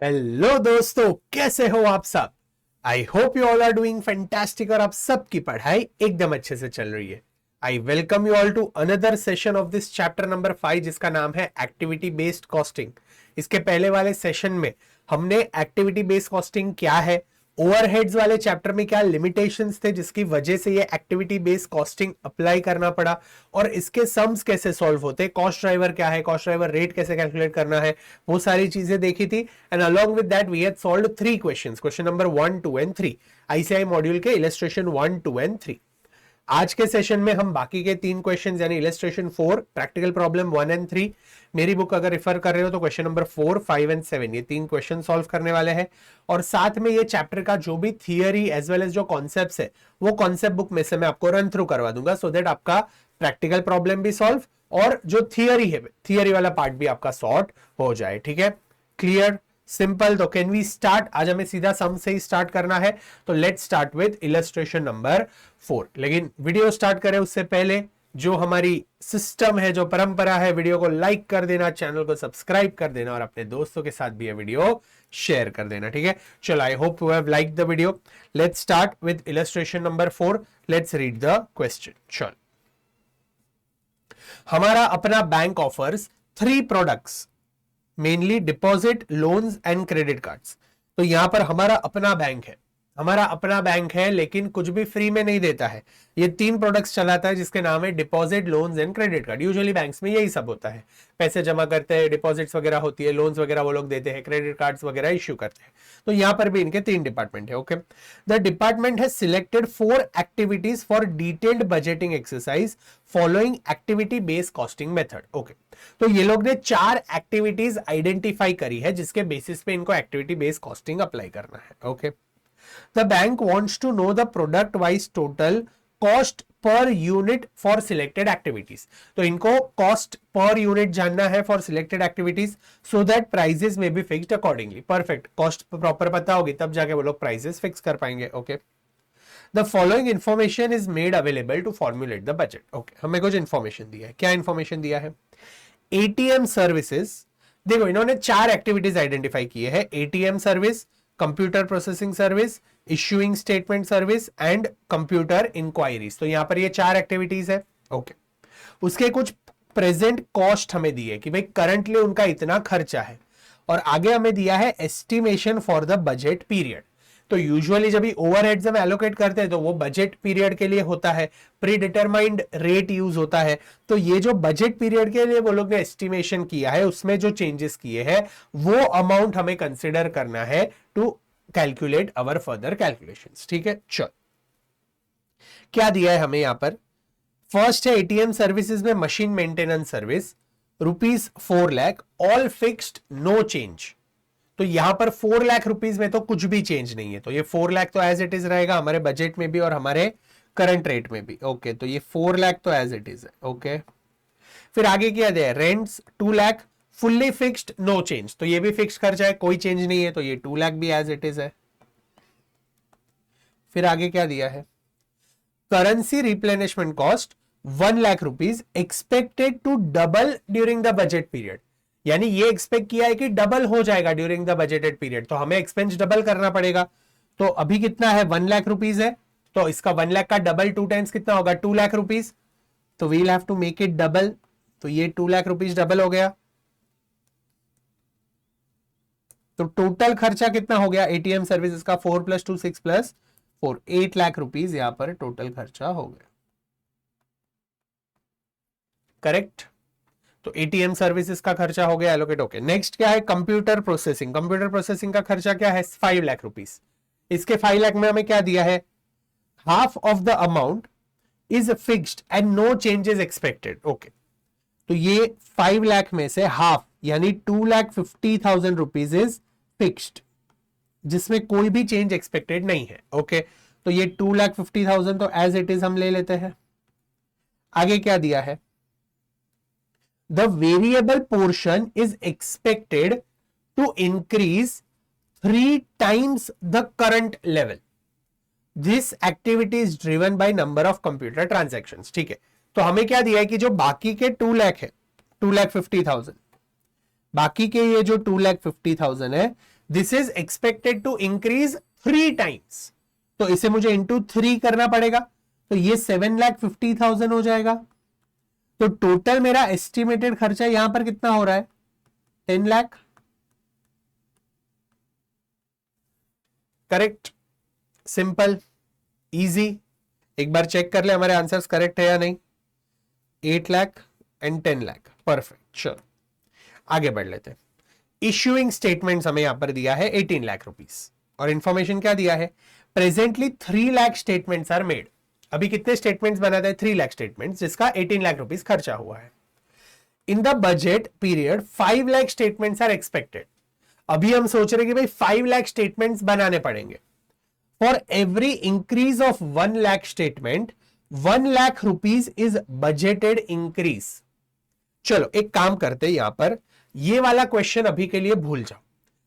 Hello दोस्तों, कैसे हो आप सब। I hope you all are doing fantastic और आप सबकी पढ़ाई एकदम अच्छे से चल रही है। I welcome you all to another session of this chapter number 5 जिसका नाम है एक्टिविटी बेस्ड कॉस्टिंग। इसके पहले वाले सेशन में हमने एक्टिविटी बेस्ड कॉस्टिंग क्या है, ओवरहेड्स वाले चैप्टर में क्या लिमिटेशंस थे जिसकी वजह से ये एक्टिविटी बेस्ड कॉस्टिंग अप्लाई करना पड़ा, और इसके सम्स कैसे सॉल्व होते, कॉस्ट ड्राइवर क्या है, कॉस्ट ड्राइवर रेट कैसे कैलकुलेट करना है, वो सारी चीजें देखी थी। And along with that we had solved 3 questions, question number 1, 2 and 3, ICAI module के इलस्ट्रेशन 1, 2 एंड 3। आज के सेशन में हम बाकी के 3 क्वेश्चन यानी इलस्ट्रेशन 4, प्रैक्टिकल प्रॉब्लम 1 एंड 3, मेरी बुक अगर रेफर कर रहे हो तो क्वेश्चन नंबर 4, 5 एंड 7, ये 3 क्वेश्चन सॉल्व करने वाले हैं। और साथ में ये चैप्टर का जो भी थियरी एज वेल एज जो कॉन्सेप्ट्स है वो कॉन्सेप्ट बुक में से मैं आपको रन थ्रू करवा दूंगा, सो दैट आपका प्रैक्टिकल प्रॉब्लम भी सॉल्व और जो थियरी है थियरी वाला पार्ट भी आपका सॉर्ट हो जाए। ठीक है, क्लियर, सिंपल। तो कैन वी स्टार्ट? आज हमें सीधा सम से ही स्टार्ट करना है, तो let's start with illustration number 4। लेकिन वीडियो स्टार्ट करें उससे पहले जो हमारी सिस्टम है, जो परंपरा है, वीडियो को लाइक कर देना, चैनल को सब्सक्राइब कर देना और अपने दोस्तों के साथ भी ये वीडियो शेयर कर देना। ठीक है, चलो, आई hope you have like the video. Let's start with illustration number 4। Let's read the question. चलो, हमारा अपना bank offers 3 products, mainly deposit, loans and credit cards. तो यहां पर हमारा अपना बैंक है, हमारा अपना बैंक है, लेकिन कुछ भी फ्री में नहीं देता है। ये 3 प्रोडक्ट्स चलाता है जिसके नाम है deposit, loans and credit card. Usually banks में यही सब होता है, पैसे जमा करते हैं, डिपॉजिट्स वगैरह होती है, लोन्स वगैरह वो लोग देते हैं, क्रेडिट कार्ड्स वगैरह इश्यू करते हैं। तो यहां पर भी इनके 3 डिपार्टमेंट है। Okay, the department has selected 4 activities for detailed budgeting exercise following activity based costing method. Okay, तो ये लोग ने 4 एक्टिविटीज आइडेंटिफाई करी है जिसके बेसिस पे इनको एक्टिविटी बेस्ड कॉस्टिंग अप्लाई करना है। Okay, the bank wants to know the product wise total cost per unit for selected activities। तो इनको cost per unit जानना है for selected activities so that prices may be fixed accordingly। perfect, cost proper पता होगी तब जाके वो लोग prices fix कर पाएंगे। okay, the following information is made available to formulate the budget। okay, हमें कुछ information दिया है। क्या information दिया है? ATM services. देखो, इन्होंने 4 एक्टिविटीज आइडेंटिफाई किए हैं, ATM service, computer processing service, issuing statement service and computer inquiries. तो यहां पर ये 4 एक्टिविटीज है। ओके, उसके कुछ प्रेजेंट कॉस्ट हमें दिए कि भाई करंटली उनका इतना खर्चा है, और आगे हमें दिया है estimation for the budget period. तो यूजुअली जब भी ओवरहेड्स हम एलोकेट करते हैं तो वो बजट पीरियड के लिए होता है, प्री डिटरमाइंड रेट यूज होता है। तो ये जो बजट पीरियड के लिए वो लोग ने एस्टिमेशन किया है, उसमें जो चेंजेस किए हैं वो अमाउंट हमें कंसिडर करना है to calculate our further calculations. ठीक है, चलो, क्या दिया है हमें यहां पर? फर्स्ट है एटीएम सर्विसेज में machine maintenance service, ₹4 lakh, all fixed, no change. तो यहां पर 4 लाख रुपीज में तो कुछ भी चेंज नहीं है, तो ये 4 लाख तो एज इट इज रहेगा हमारे बजट में भी और हमारे करंट रेट में भी। ओके, तो ये 4 लाख तो एज इट इज है। ओके, फिर आगे क्या दिया? Rents 2 lakh, fully fixed, no change. तो ये भी फिक्स खर्चा है, कोई चेंज नहीं है, तो ये 2 लाख भी एज इट इज है। फिर आगे क्या दिया है? Currency replenishment cost 1 lakh rupees, expected to double during the budget period. यानी ये एक्सपेक्ट किया है कि डबल हो जाएगा ड्यूरिंग द बजटेड पीरियड, तो हमें एक्सपेंस डबल करना पड़ेगा। तो अभी कितना है? 1 लाख रुपीज है, तो इसका 1 लाख का डबल 2 टाइम्स कितना होगा? 2 लाख रुपीज। तो we'll have to make it double, तो ये 2 लाख रुपीज डबल हो गया। तो टोटल खर्चा कितना हो गया एटीएम सर्विसेज का? 4 + 2 6 + 4, 8 लाख रुपीज यहां पर टोटल खर्चा हो गया। करेक्ट, तो एटीएम सर्विसेज का खर्चा हो गया एलोकेट। ओके, नेक्स्ट क्या है? Computer processing. कंप्यूटर प्रोसेसिंग का खर्चा क्या है? 5 लाख रुपीज। इसके 5 लाख में हमें क्या दिया है? Half of the amount is fixed and no changes expected. Okay, तो ये 5 लाख में से हाफ यानी 2,50,000 रुपीज इज फिक्स्ड, जिसमें कोई भी चेंज एक्सपेक्टेड नहीं है। ओके, तो ये 2,50,000 तो एज इट इज हम ले लेते हैं। आगे क्या दिया है? The variable portion is expected to increase 3 times the current level. This activity is driven by number of computer transactions। ठीक है, तो हमें क्या दिया है कि जो बाकी के 2 लाख है, 2,50,000, बाकी के ये जो 2,50,000 है, this is expected to increase 3 times, तो इसे मुझे इंटू 3 करना पड़ेगा, तो ये 7,50,000 हो जाएगा। तो टोटल मेरा एस्टिमेटेड खर्चा यहां पर कितना हो रहा है, 10 लाख। Correct, simple, easy. एक बार चेक कर ले हमारे आंसर्स करेक्ट है या नहीं। 8 लाख एंड 10 लाख, परफेक्ट। चलो आगे बढ़ लेते हैं। इश्यूइंग स्टेटमेंट्स हमें यहां पर दिया है 18 लाख रुपीस, और इंफॉर्मेशन क्या दिया है, presently 3 lakh statements are made. अभी कितने स्टेटमेंट्स बनाते हैं, 3 लाख स्टेटमेंट्स, जिसका 18 लाख रुपीस खर्चा हुआ है। In the budget period 5 lakh statements are expected. अभी हम सोच रहे हैं कि भाई 5 लाख स्टेटमेंट्स बनाने पड़ेंगे। For every increase of 1 lakh statement 1 lakh rupees is budgeted increase. चलो एक काम करते हैं, यहां पर ये वाला क्वेश्चन अभी के लिए भूल जाओ,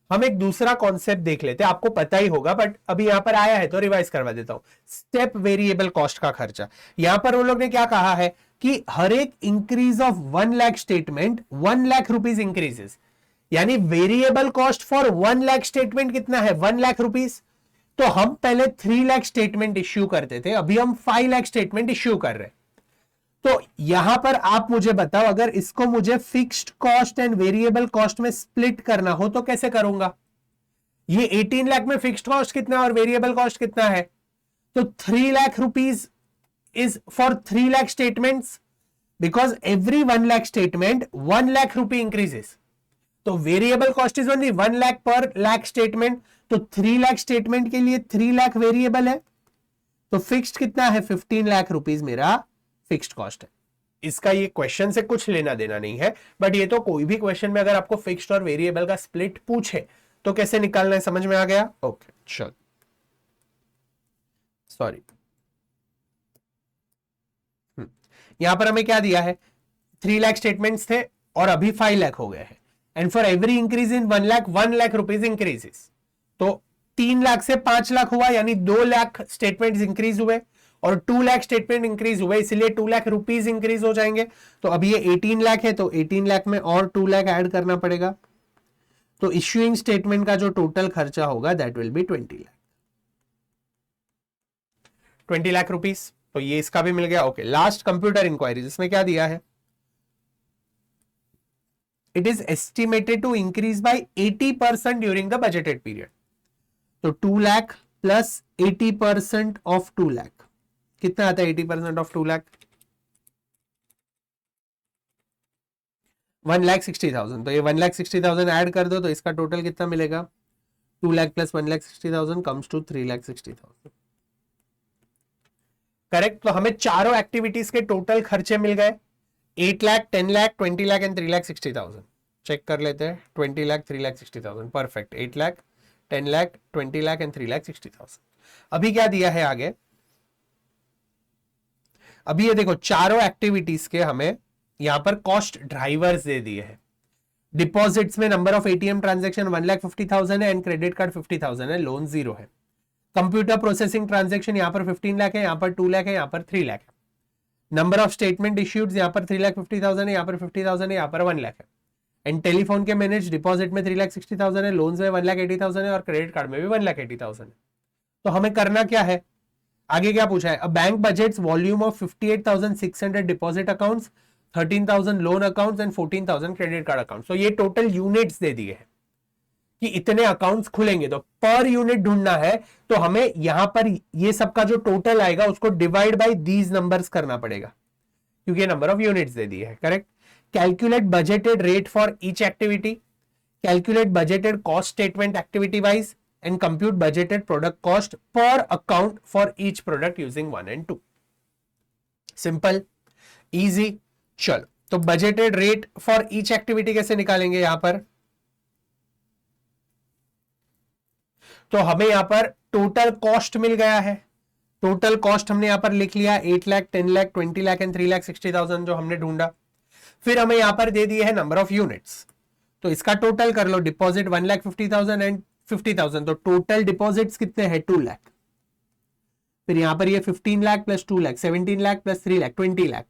हम एक दूसरा कॉन्सेप्ट देख लेते हैं। आपको पता ही होगा बट अभी यहां पर आया है तो रिवाइज करवा देता हूं। स्टेप वेरिएबल कॉस्ट का खर्चा, यहां पर वो लोग ने क्या कहा है कि हर एक increase of 1 lakh statement 1 lakh rupees increases, यानी variable cost for 1 lakh statement कितना है, 1 लाख रुपीज। तो हम पहले 3 लाख स्टेटमेंट इश्यू करते थे, अभी हम 5 लाख स्टेटमेंट इश्यू कर रहे हैं। तो यहां पर आप मुझे बताओ, अगर इसको मुझे fixed cost and variable cost में स्प्लिट करना हो तो कैसे करूंगा। ये 18 लाख में फिक्स्ड कॉस्ट कितना और वेरिएबल कॉस्ट कितना है, तो 3 lakh rupees is for 3 lakh statements, because every 1 lakh statement 1 lakh rupee increases. तो variable cost is only 1 lakh per lakh statement, तो 3 लाख स्टेटमेंट के लिए 3 लाख वेरिएबल है, तो फिक्स्ड कितना है, 15 लाख रुपीज मेरा फिक्स्ड कॉस्ट है। इसका ये क्वेश्चन से कुछ लेना देना नहीं है, बट ये तो कोई भी क्वेश्चन में अगर आपको फिक्स्ड और वेरिएबल का स्प्लिट पूछे तो कैसे निकालना है, समझ में आ गया। ओके चल, सॉरी, यहां पर हमें क्या दिया है, 3 लाख स्टेटमेंट्स थे और अभी 5 लाख हो गए हैं, and for every increase in 1 lakh rupees increases. तो 3 लाख से 5 लाख हुआ, यानी 2 लाख स्टेटमेंट्स इंक्रीज हुए, और 2 लाख स्टेटमेंट इंक्रीज हुए, इसलिए 2 लाख रुपीज इंक्रीज हो जाएंगे। तो अभी ये 18 लाख है, तो 18 लाख में और 2 लाख ऐड करना पड़ेगा। तो इश्यूइंग स्टेटमेंट का जो टोटल खर्चा होगा that will be 20 lakh, 20 lakh rupees. तो ये इसका भी मिल गया। ओके, लास्ट कंप्यूटर इंक्वायरी, जिसमें क्या दिया है, it is estimated to increase by 80% during the budgeted period. तो 2 लाख प्लस 80% ऑफ 2 लाख कितना आता है, 80% ऑफ 2 लाख 1,60,000। तो ये 1,60,000 ऐड कर दो तो इसका टोटल कितना मिलेगा, 2 lakh plus 1,60,000 comes to 3,60,000। Correct. तो हमें चारों एक्टिविटीज के टोटल खर्चे मिल गए, 8 लाख, 10 लाख, 20 लाख एंड 3,60,000। चेक कर लेते हैं, 20 लाख, 3,60,000, परफेक्ट। 8 लाख, 10 लाख, 20 लाख एंड 3,60,000। अभी क्या दिया है आगे, अभी ये देखो चारों एक्टिविटीज के हमें यहां पर कॉस्ट ड्राइवर्स दे दिए हैं। डिपॉजिट्स में नंबर ऑफ एटीएम ट्रांजैक्शन 1,50,000 है एंड क्रेडिट कार्ड 50,000 है, लोन 0 है। कंप्यूटर प्रोसेसिंग ट्रांजैक्शन यहां पर 15 लाख है, यहां पर 2 लाख है, यहां पर 3 लाख है। नंबर ऑफ स्टेटमेंट इश्यूड यहां पर 3,50,000 है, यहां पर 50,000 है, यहां पर 1 लाख है। एंड टेलीफोन के मैनेज डिपॉजिट में 3,60,000 है, लोन्स में 1,80,000 है और क्रेडिट कार्ड में भी 1,80,000 है। तो हमें करना क्या है, आगे क्या पूछा है, a bank budgets volume of 58,600 deposit accounts, 13,000 loan accounts and 14,000 credit card accounts. तो ये टोटल यूनिट्स दे दिए हैं कि इतने अकाउंट्स खुलेंगे, तो पर यूनिट ढूंढना है। तो हमें यहां पर ये सबका जो टोटल आएगा उसको डिवाइड बाय दीज नंबर्स करना पड़ेगा, क्योंकि नंबर ऑफ यूनिट्स दे दिए है। Correct. Calculate budgeted rate for each activity, calculate budgeted cost statement activity wise and compute budgeted product cost per account for each product using 1 and 2. Simple, easy. चलो, तो budgeted rate for each activity कैसे निकालेंगे यहां पर, तो हमें यहां पर टोटल कॉस्ट मिल गया है। टोटल कॉस्ट हमने यहां पर लिख लिया, 8 लाख, 10 लाख, 20 लाख एंड 3,60,000 जो हमने ढूंढा। फिर हमें यहां पर दे दिए है नंबर ऑफ यूनिट्स, तो इसका टोटल कर लो, डिपॉजिट 1,50,000 एंड 50,000, तो टोटल डिपॉजिट्स कितने हैं, 2 लाख। फिर यहां पर ये 15 लाख प्लस 2 लाख, 17 लाख प्लस 3 लाख, 20 लाख।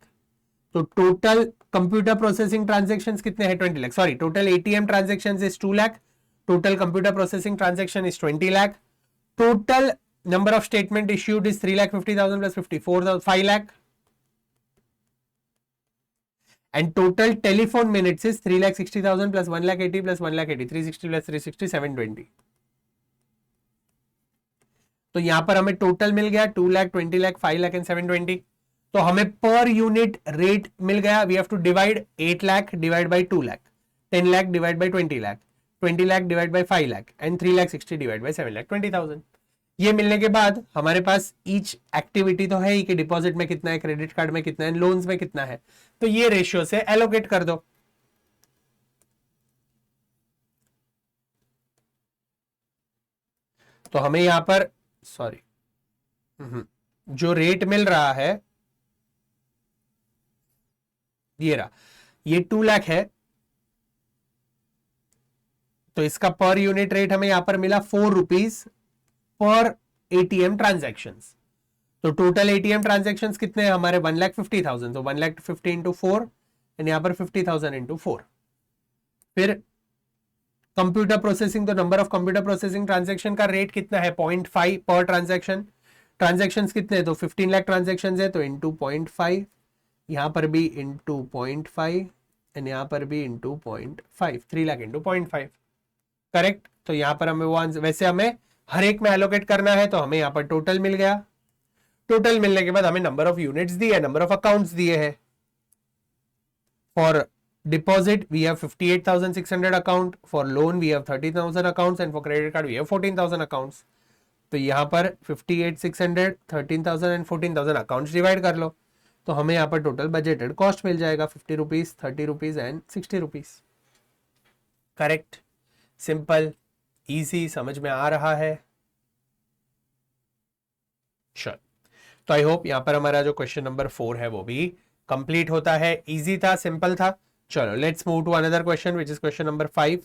तो टोटल कंप्यूटर प्रोसेसिंग ट्रांजैक्शंस कितने हैं, 20 lakh. Sorry, total ATM transactions is 2 lakh, Total computer processing transaction is 20 lakh. Total number of statement issued is 3,50,000 plus 54,000, 5 lakh. And total telephone minutes is 3,60,000 plus 1,80,000 plus 1,80,000, 360 plus 360, 720. तो यहां पर हमें total मिल गया 2 lakh, 20 lakh, 5 lakh and 720. तो हमें per unit rate मिल गया. We have to divide 8 lakh divide by 2 lakh, 10 lakh divide by 20 lakh, 20 lakh divide by 5 lakh and 3,60 divide by 7,20,000. ये मिलने के बाद हमारे पास ईच एक्टिविटी तो है ही कि डिपॉजिट में कितना है, क्रेडिट कार्ड में कितना है, लोन्स में कितना है. तो ये रेशियो से एलोकेट कर दो. तो हमें यहां पर सॉरी जो रेट मिल रहा है ये रहा, ये 2 लाख है. तो इसका पर यूनिट रेट हमें यहां पर मिला 4 रुपीज पर एटीएम ट्रांजैक्शंस. तो टोटल एटीएम ट्रांजैक्शंस कितने हैं हमारे 1,50,000. तो 1,50,000 इंटू 4 एंड यहां पर 50,000 इंटू 4. फिर कंप्यूटर प्रोसेसिंग, तो number of computer processing transaction का रेट कितना है 0.5 पर ट्रांजैक्शन. ट्रांजैक्शंस कितने, तो 15 लाख ट्रांजैक्शंस है तो इंटू 0.5, यहां पर भी इंटू 0.5 एंड यहां पर भी इंटू 0.5, 3 लाख इंटू 0.5. करेक्ट. तो यहां पर हमें वो वैसे हमें हर एक में एलोकेट करना है. तो हमें यहां पर टोटल मिल गया. टोटल मिलने के बाद हमें नंबर ऑफ यूनिट्स दिए, नंबर ऑफ अकाउंट्स दिए हैं. For deposit we have 58,600 account, for loan we have 30,000 accounts and for credit card we have 14,000 accounts. तो यहाँ पर 58,600, 13,000 and 14,000 accounts डिवाइड कर लो. तो हमें यहाँ पर टोटल बजटेड कॉस्ट मिल जाएगा 50 rupees, 30 rupees and 60 rupees. Correct, simple, easy, समझ में आ रहा है. चल, तो आई होप यहाँ पर हमारा जो क्वेश्चन नंबर 4 है वो भी कंप्लीट होता है. इजी था, सिंपल था. चलो, let's move to another question which is question number 5.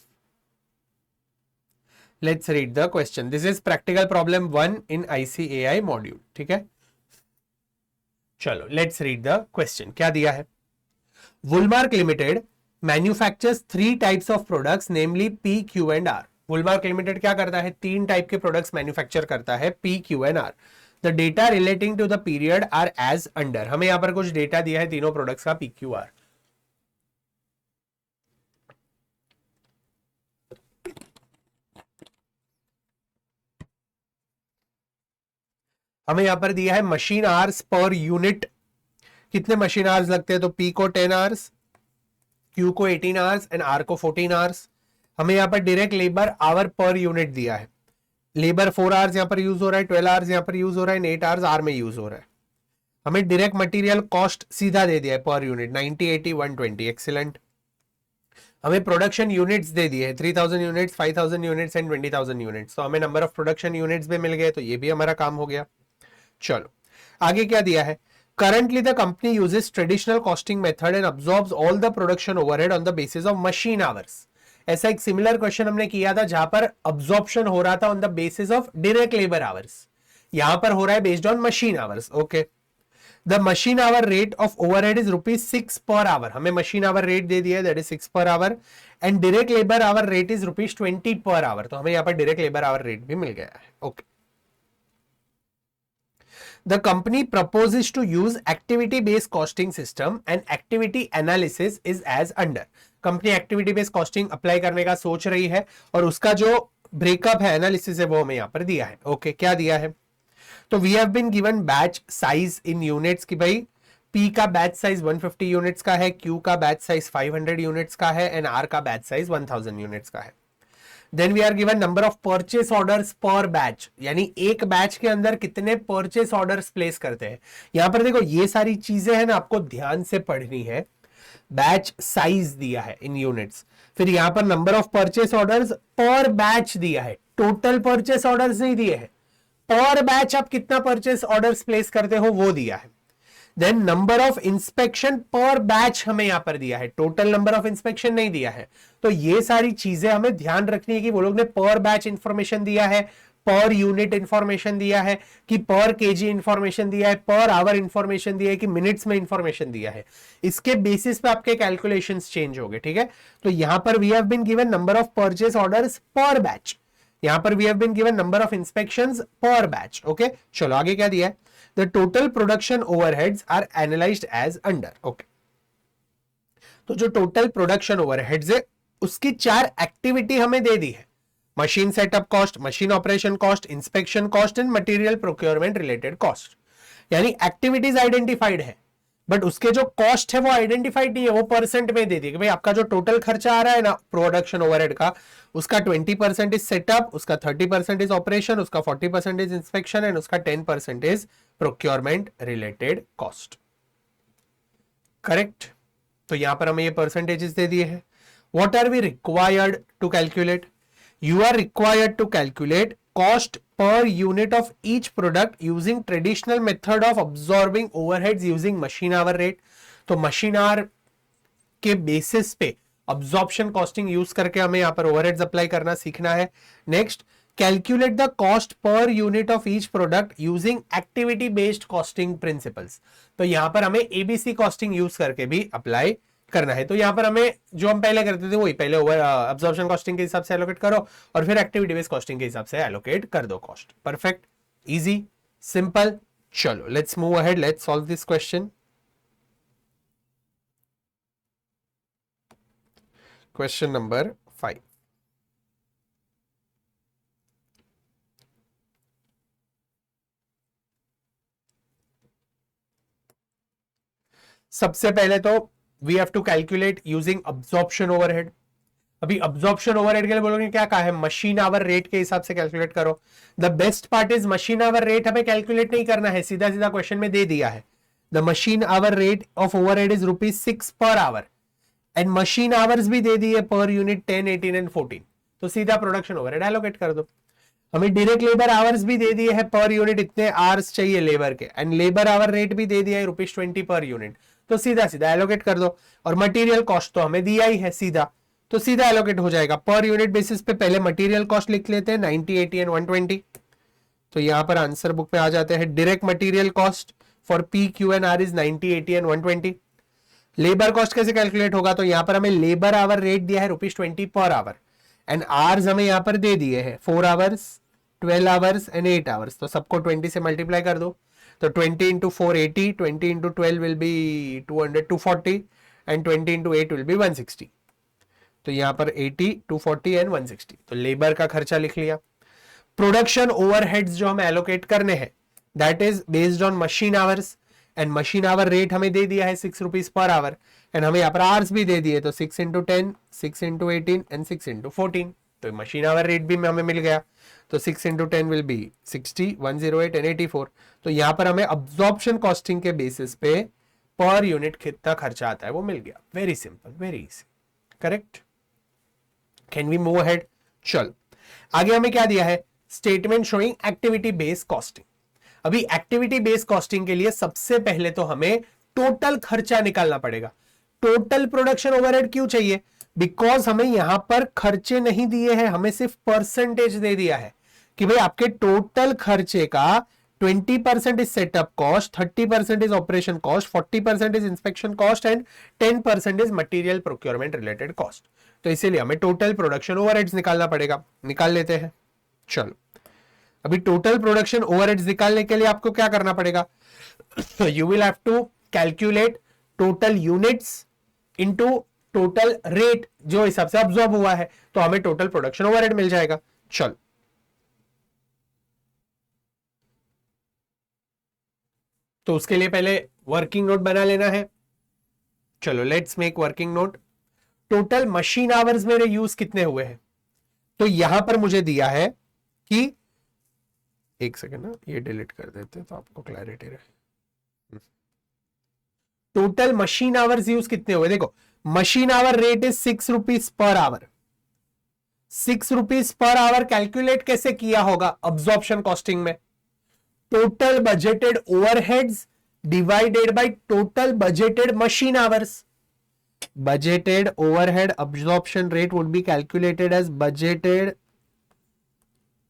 Let's read the question. This is practical problem 1 in ICAI module. ठीक है, चलो लेट्स रीड द क्वेश्चन. क्या दिया है? Woolmark limited manufactures 3 types of products namely P, Q and R. Woolmark limited क्या करता है? 3 type के प्रोडक्ट्स मैन्युफैक्चर करता है, P, Q and R. The data relating to the period are as under. हमें यहां पर कुछ डेटा दिया है तीनों प्रोडक्ट्स का P, Q, R. हमें यहां पर दिया है मशीन आवर्स पर यूनिट. कितने मशीन आवर्स लगते हैं? तो P को 10 आवर्स, Q को 18 आवर्स एंड R को 14 आवर्स. हमें यहां पर direct labour our per unit दिया है. लेबर 4 आवर्स यहां पर यूज हो रहा है, 12 आवर्स यहां पर यूज हो रहा है, 8 आवर्स R में यूज हो रहा है. हमें डायरेक्ट मटेरियल कॉस्ट सीधा दे दिया है पर यूनिट 90, 80, 120. एक्सीलेंट. हमें प्रोडक्शन यूनिट्स दे दिए हैं 3000 यूनिट्स, 5000 यूनिट्स एंड 20,000 यूनिट्स. तो हमें नंबर ऑफ प्रोडक्शन यूनिट्स भी मिल गए. तो ये भी हमारा काम हो गया. चलो, आगे क्या दिया है? Currently the company uses traditional costing method and absorbs all the production overhead on the basis of machine hours. ऐसा एक सिमिलर क्वेश्चन हमने किया था जहां पर अब्जॉर्प्शन हो रहा था on the basis of direct labour hours. यहां पर हो रहा है based on machine hours. Okay, the machine hour rate of overhead is ₹6 per hour. हमें मशीन आवर रेट दे दिया है, that is 6 per hour. And direct labour hour rate is ₹20 per hour. तो हमें यहां पर डायरेक्ट लेबर आवर रेट भी मिल गया है. Okay, the company proposes to use activity based costing system and activity analysis is as under. Company activity based costing apply करने का सोच रही है और उसका जो ब्रेकअप है, एनालिसिस है, वो हमें यहां पर दिया है. ओके, क्या दिया है? तो we have been given batch size in units की भाई P का बैच साइज 150 यूनिट्स का है, Q का बैच साइज 500 यूनिट्स का है एंड R का बैच साइज 1000 यूनिट्स का है. Then we are given number of purchase orders per batch, यानी एक बैच के अंदर कितने परचेस ऑर्डर्स प्लेस करते हैं. यहां पर देखो ये सारी चीजें हैं ना, आपको ध्यान से पढ़नी है. बैच साइज दिया है इन यूनिट्स, फिर यहां पर number of purchase orders per batch दिया है, टोटल परचेस ऑर्डर्स नहीं दिए हैं. पर बैच आप कितना परचेस ऑर्डर्स प्लेस करते हो वो दिया है. देन नंबर ऑफ इंस्पेक्शन पर बैच हमें यहां पर दिया है, टोटल नंबर ऑफ इंस्पेक्शन नहीं दिया है. तो ये सारी चीजें हमें ध्यान रखनी है कि वो लोग ने पर बैच इंफॉर्मेशन दिया है, पर यूनिट इंफॉर्मेशन दिया है, कि पर केजी इंफॉर्मेशन दिया है, पर आवर इंफॉर्मेशन दिया है, कि मिनट्स में इंफॉर्मेशन दिया है, इसके बेसिस पे आपके कैलकुलेशंस चेंज हो गए, ठीक है। तो यहां पर we have been given number of purchase orders per batch, यहां पर we have been given number of inspections per batch, okay. चलो आगे क्या दिया है, the total production overheads are analysed as under, okay. तो जो टोटल प्रोडक्शन ओवरहेड्स है उसकी 4 एक्टिविटी हमें दे दी है, machine setup cost, machine operation cost, inspection cost and material procurement related cost. यानी एक्टिविटीज आइडेंटिफाइड है, बट उसके जो कॉस्ट है वो आइडेंटिफाइड नहीं है, वो परसेंट में दे दी कि भाई आपका जो टोटल खर्चा आ रहा है ना प्रोडक्शन ओवरहेड का, उसका 20% इज सेटअप, उसका 30% इज ऑपरेशन, उसका 40% इज इंस्पेक्शन एंड उसका 10% is procurement related cost, correct. तो यहां पर हमें ये परसेंटेजेस दे दिए हैं। What are we required to calculate, you are required to calculate cost per unit of each product using traditional method of absorbing overheads using machine hour rate। तो machine hour के बेसिस पे absorption costing use करके हमें यहां पर overheads apply करना सीखना है। Next, calculate the cost per unit of each product using activity based costing principles. तो यहां पर हमें एबीसी कॉस्टिंग यूज करके भी अप्लाई करना है। तो यहां पर हमें जो हम पहले करते थे वही, पहले ओवर अब्जॉर्प्शन कॉस्टिंग के हिसाब से एलोकेट करो और फिर एक्टिविटी बेस्ड कॉस्टिंग के हिसाब से एलोकेट कर दो कॉस्ट। Perfect, easy, simple. चलो let's move ahead, let's solve this question. Question number 5। सबसे पहले तो we have to calculate using absorption overhead. अभी अब्जॉर्प्शन ओवरहेड के लिए बोलोगे क्या कहा है, मशीन आवर रेट के हिसाब से कैलकुलेट करो। The best part is machine hour rate हमें कैलकुलेट नहीं करना है, सीधा सीधा क्वेश्चन में दे दिया है। The machine hour rate of overhead is ₹6 per hour and machine hours भी दे दिए पर यूनिट 10, 18 एंड 14। तो सीधा प्रोडक्शन ओवरहेड एलोकेट कर दो। हमें डायरेक्ट लेबर आवर्स भी दे दिए हैं, पर यूनिट इतने आवर्स चाहिए लेबर के, एंड लेबर आवर रेट भी दे दिया है ₹20 पर यूनिट। तो सीधा सीधा एलोकेट कर दो। और मटेरियल कॉस्ट तो हमें दिया ही है सीधा, तो सीधा एलोकेट हो जाएगा। पर यूनिट बेसिस पे पहले मटेरियल कॉस्ट लिख लेते हैं 90, 80 एंड 120। तो यहां पर आंसर बुक पे आ जाते हैं। Direct material cost for P Q and R is 90, 80 and 120। Labour cost कैसे कैलकुलेट होगा, तो यहां पर हमें लेबर आवर रेट दिया है ₹20 पर आवर एंड आवर्स हमें यहां पर दे दिए हैं 4 आवर्स, 12 आवर्स एंड 8 आवर्स। तो सबको 20 से मल्टीप्लाई कर दो। तो 20 into 4 80, 20 into 12 will be 200, 240 and 20 into 8 will be 160। तो यहां पर 80, 240 एंड 160। तो लेबर का खर्चा लिख लिया। प्रोडक्शन ओवरहेड्स जो हमें एलोकेट करने हैं that is based on machine hours and machine hour rate हमें दे दिया है ₹6 पर आवर एंड हमें यहाँ पर आवर्स भी दे दिए। तो 6 into 10, 6 into 18 एंड 6 into 14। तो मशीन आवर रेट भी हमें मिल गया। तो 6 into 10 will be 60, 108 and 84। तो यहां पर हमें अब्जॉर्प्शन कॉस्टिंग के बेसिस पे पर यूनिट कितना खर्चा आता है वो मिल गया। Very simple, very easy, correct. Can we move ahead? चल आगे हमें क्या दिया है, statement showing activity based costing. अभी एक्टिविटी बेस्ड कॉस्टिंग के लिए सबसे पहले तो हमें टोटल खर्चा निकालना पड़ेगा। टोटल प्रोडक्शन ओवरहेड क्यों चाहिए, बिकॉज हमें यहां पर खर्चे नहीं दिए हैं, हमें सिर्फ परसेंटेज दे दिया है कि भाई आपके टोटल खर्चे का 20% is setup cost, 30% is operation cost, 40% is inspection cost and 10% is material procurement related cost. तो इसीलिए हमें टोटल प्रोडक्शन ओवरहेड्स निकालना पड़ेगा। निकाल लेते हैं। चलो अभी टोटल प्रोडक्शन ओवरहेड्स निकालने के लिए आपको क्या करना पड़ेगा, you will have to calculate total units into total rate जो हिसाब से अब्सॉर्ब हुआ है, तो हमें टोटल प्रोडक्शन ओवरहेड मिल जाएगा। चलो तो उसके लिए पहले वर्किंग नोट बना लेना है। चलो let's make working note. Total machine hours मेरे यूज कितने हुए हैं, तो यहां पर मुझे दिया है कि, एक सेकेंड ना ये डिलीट कर देते तो आपको क्लैरिटी रहे। टोटल मशीन आवर्स यूज कितने हुए, देखो machine hour rate is ₹6 per hour. ₹6 per hour calculate कैसे किया होगा अब्जॉर्प्शन कॉस्टिंग में, total budgeted overheads divided by total budgeted machine hours. budgeted overhead absorption rate would be calculated as budgeted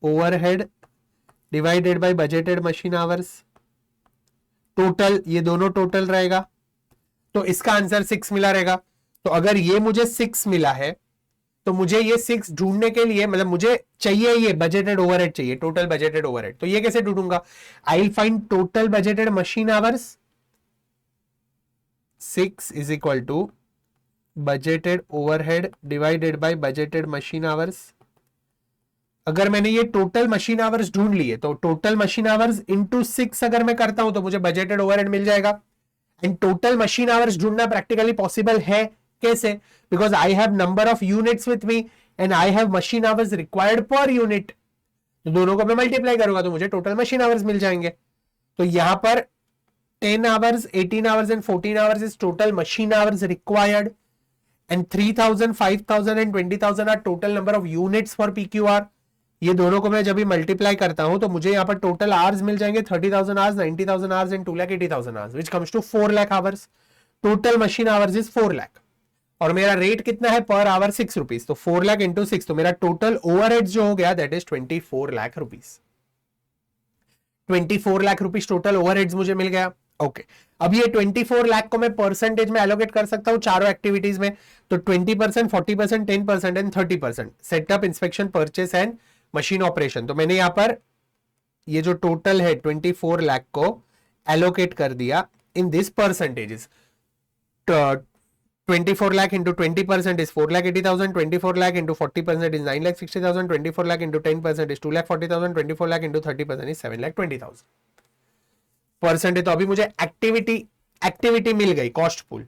overhead divided by budgeted machine hours, total, ये दोनों total रहेगा, तो इसका answer 6 मिला रहेगा। तो अगर ये मुझे 6 मिला है तो मुझे ये 6 ढूंढने के लिए, मतलब मुझे चाहिए ये बजटेड ओवरहेड चाहिए, टोटल बजटेड ओवरहेड। तो ये कैसे ढूंढूंगा? I will find total budgeted machine hours, 6 is equal to budgeted overhead divided by budgeted machine hours. अगर मैंने ये टोटल मशीन आवर्स ढूंढ लिए तो टोटल मशीन आवर्स इंटू 6 अगर मैं करता हूं तो मुझे बजटेड ओवरहेड मिल जाएगा। एंड टोटल मशीन आवर्स ढूंढना प्रैक्टिकली पॉसिबल है, कैसे? Because I have number of units with me and I have machine hours required पर यूनिट। तो दोनों को मैं मल्टीप्लाई करूंगा तो मुझे टोटल मशीन आवर्स मिल जाएंगे। तो यहां पर 10 hours, 18 hours and 14 hours is total machine hours required, and 3000, 5000 and 20000 are total number of units for PQR. ये दोनों को मैं जब भी मल्टीप्लाई करता हूं तो मुझे यहां पर टोटल आवर्स मिल जाएंगे 30,000 hours, 90,000 hours and 2,80,000 hours, which comes to 4 lakh hours. Total machine hours is 4 lakh और मेरा रेट कितना है पर आवर? 6 रुपीज। तो 4 लाख इंटू 6, तो मेरा टोटल ओवरहेड जो हो गया that is 24 lakh rupees. 24 lakh rupees total overheads मुझे मिल गया। ओके, अब ये 24 लाख को मैं परसेंटेज में एलोकेट कर सकता हूं चारों एक्टिविटीज में। तो 20%, 40%, 10% and 30%, setup, inspection, purchase and machine operation. तो मैंने यहां पर ये जो टोटल है 24 लाख को एलोकेट कर दिया in this percentages. 24 lakh into 20% is 4,80,000, 24 lakh into 40% is 9,60,000, 24 lakh into 10% is 2,40,000, 24 lakh into 30% is 7,20,000 percent. तो अभी मुझे एक्टिविटी मिल गई, कॉस्ट पूल,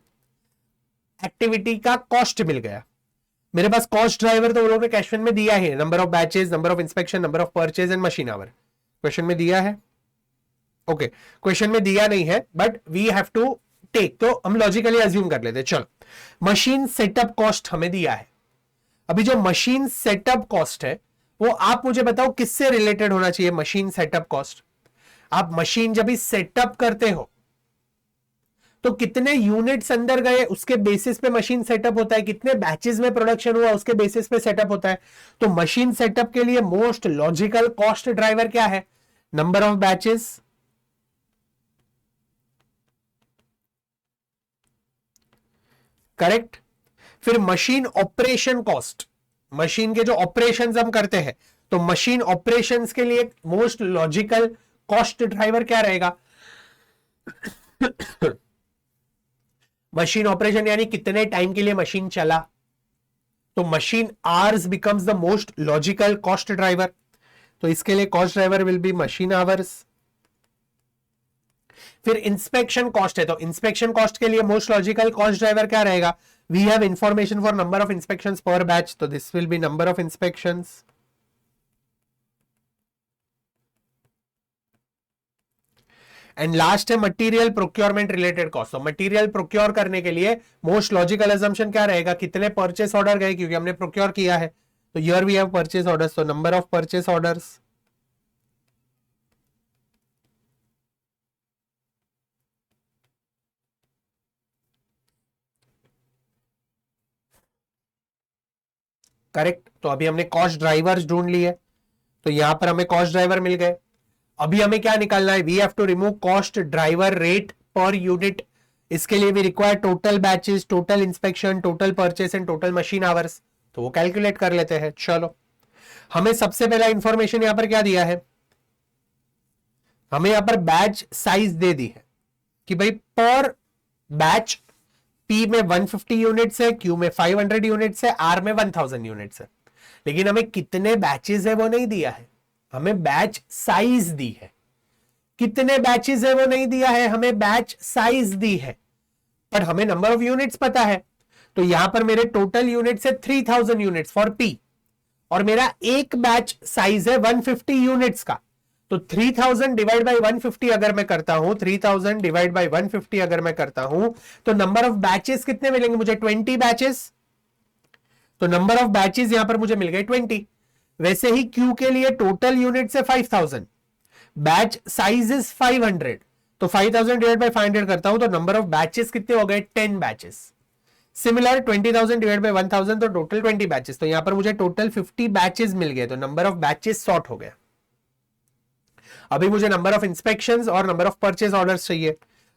एक्टिविटी का कॉस्ट मिल गया। मेरे पास कॉस्ट ड्राइवर तो वो लोगों ने क्वेश्चन में दिया है, number of batches, number of inspection, number of purchase and machine hour, question में दिया है। ओके, क्वेश्चन में दिया नहीं है but we have to take, तो हम लॉजिकली अज्यूम कर लेते हैं। चलो, मशीन सेटअप कॉस्ट हमें दिया है। अभी जो मशीन सेटअप कॉस्ट है वो आप मुझे बताओ किससे रिलेटेड होना चाहिए? मशीन सेटअप कॉस्ट, आप मशीन जब भी सेटअप करते हो तो कितने यूनिट्स अंदर गए उसके बेसिस पे मशीन सेटअप होता है, कितने बैचेस में प्रोडक्शन हुआ उसके बेसिस पे सेटअप होता है। तो मशीन सेटअप के लिए मोस्ट लॉजिकल कॉस्ट ड्राइवर क्या है? Number of batches, correct. फिर मशीन ऑपरेशन कॉस्ट, मशीन के जो ऑपरेशंस हम करते हैं, तो मशीन ऑपरेशंस के लिए मोस्ट लॉजिकल कॉस्ट ड्राइवर क्या रहेगा? मशीन ऑपरेशन यानी कितने टाइम के लिए मशीन चला, तो machine hours becomes the most logical cost driver. तो इसके लिए cost driver will be machine hours. फिर इंस्पेक्शन कॉस्ट है, तो इंस्पेक्शन कॉस्ट के लिए मोस्ट लॉजिकल कॉस्ट ड्राइवर क्या रहेगा? We have information for number of inspections per batch, तो this will be number of inspections. And last है material procurement related cost. तो मटेरियल प्रोक्योर करने के लिए मोस्ट लॉजिकल असम्पशन क्या रहेगा? कितने परचेस ऑर्डर गए, क्योंकि हमने प्रोक्योर किया है। तो here we have purchase orders, तो number of purchase orders. Correct. तो अभी हमने कॉस्ट ड्राइवर्स ढूंढ लिए, तो यहां पर हमें कॉस्ट ड्राइवर मिल गए। अभी हमें क्या निकालना है? We have to remove cost driver rate per unit. इसके लिए भी require total batches, total inspection, total purchase and total machine hours. तो वो कैलकुलेट कर लेते हैं। चलो, हमें सबसे पहला इंफॉर्मेशन यहां पर क्या दिया है? हमें यहां पर बैच साइज दे दी है कि भाई पर बैच P में 150 यूनिट्स है, Q में 500 यूनिट्स है, R में 1000 यूनिट्स है। लेकिन हमें कितने बैचेस है वो नहीं दिया है, हमें बैच साइज दी है। कितने बैचेस है वो नहीं दिया है, हमें बैच साइज दी है, पर हमें नंबर ऑफ यूनिट्स पता है। तो यहां पर मेरे टोटल यूनिट्स है 3000 यूनिट्स फॉर P, और मेरा एक बैच साइज है 150 यूनिट्स का। तो 3000 डिवाइड बाई 150 अगर मैं करता हूं, 3000 डिवाइड बाई 150 अगर मैं करता हूं, तो नंबर ऑफ बैचेस कितने मिलेंगे मुझे? 20 बैचेस। तो नंबर ऑफ बैचेस यहां पर मुझे मिल गए 20। वैसे ही Q के लिए टोटल यूनिट है 5000, बैच साइज इज 500, तो 5000 डिवाइड बाई 500 करता हूं तो नंबर ऑफ बैचेस कितने हो गए? 10 बैचेस। सिमिलर 20,000 डिवाइड बाई 1000 तो टोटल 20 बैचेस। तो यहां पर मुझे टोटल 50 बैचेस मिल गए, तो नंबर ऑफ बैचेस सॉर्ट हो गया। अभी मुझे नंबर ऑफ इंस्पेक्शंस और नंबर ऑफ परचेज ऑर्डर्स चाहिए।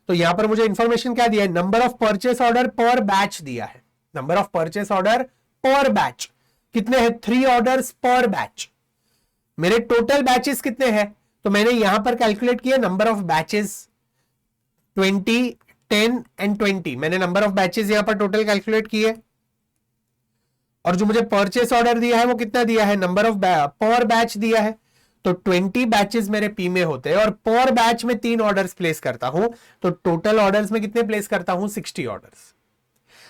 तो यहां पर मुझे इंफॉर्मेशन क्या दिया है, number of purchase order per batch दिया है। Number of purchase order per batch कितने हैं, 3 ऑर्डर्स पर बैच। मेरे टोटल बैचेस कितने हैं, तो मैंने यहां पर कैलकुलेट किया नंबर ऑफ बैचेस 20, 10 एंड 20। मैंने नंबर ऑफ बैचेस यहां पर टोटल कैलकुलेट किए, और जो मुझे परचेस ऑर्डर दिया है वो कितना दिया है, नंबर ऑफ पर बैच दिया है। तो 20 बैचेस मेरे पी में होते हैं और पर बैच में 3 ऑर्डर्स प्लेस करता हूं, तो टोटल ऑर्डर्स में कितने प्लेस करता हूं, 60 ऑर्डर्स।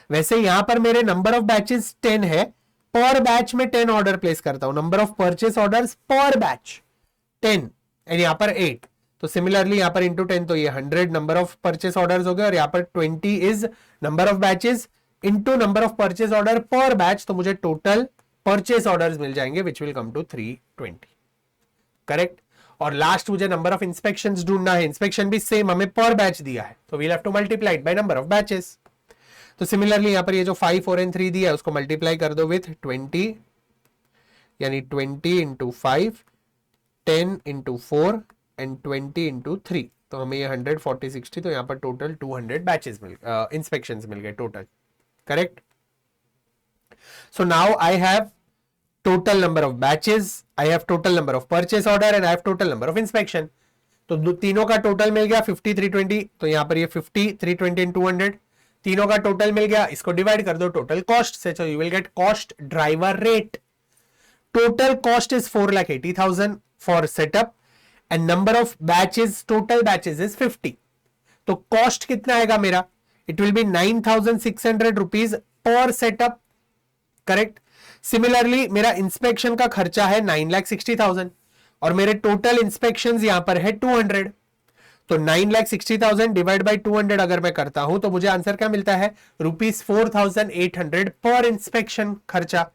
वैसे यहां पर मेरे नंबर ऑफ बैचेस 10 है, पर बैच में 10 ऑर्डर प्लेस करता हूं। Number of purchase orders per batch 10 and यहां पर 8। तो सिमिलरली यहां पर इंटू 10, तो ये 100 नंबर ऑफ परचेस ऑर्डर्स हो गए, और यहां पर 20 is number of batches into number of purchase order per batch, तो मुझे टोटल परचेस ऑर्डर्स मिल जाएंगे which will come to 320। Correct. और लास्ट मुझे नंबर ऑफ इंस्पेक्शंस ढूंढना है, इंस्पेक्शन भी सेम हमें पर बैच दिया है, तो we'll have to multiply it by number of batches. तो सिमिलरली यहां पर ये जो 5, 4 एंड 3 दिया है उसको मल्टीप्लाई कर दो विथ 20, यानी 20 इंटू 5, 10 इंटू 4 एंड 20 इंटू 3, तो हमें ये 100, 40, 60, तो यहां पर टोटल 200 बैचेस इंस्पेक्शंस मिल गए total. Correct. So now I have total number of batches, I have total number of purchase order and I have total number of inspection। तो तीनों का टोटल मिल गया 50, 320, तो यहां पर ये 50, 320 एंड 200 तीनों का टोटल मिल गया। इसको डिवाइड कर दो टोटल कॉस्ट से, so you will get cost driver rate। total cost is 4,80,000 for setup and number of batches, total batches is 50। तो कॉस्ट कितना आएगा मेरा, it will be 9,600 rupees per setup। Correct. Similarly मेरा inspection का खर्चा है 9,60,000 और मेरे टोटल इंस्पेक्शंस यहां पर है 200। तो 9,60,000 डिवाइड बाय 200 अगर मैं करता हूं तो मुझे आंसर क्या मिलता है, ₹4,800 पर इंस्पेक्शन खर्चा।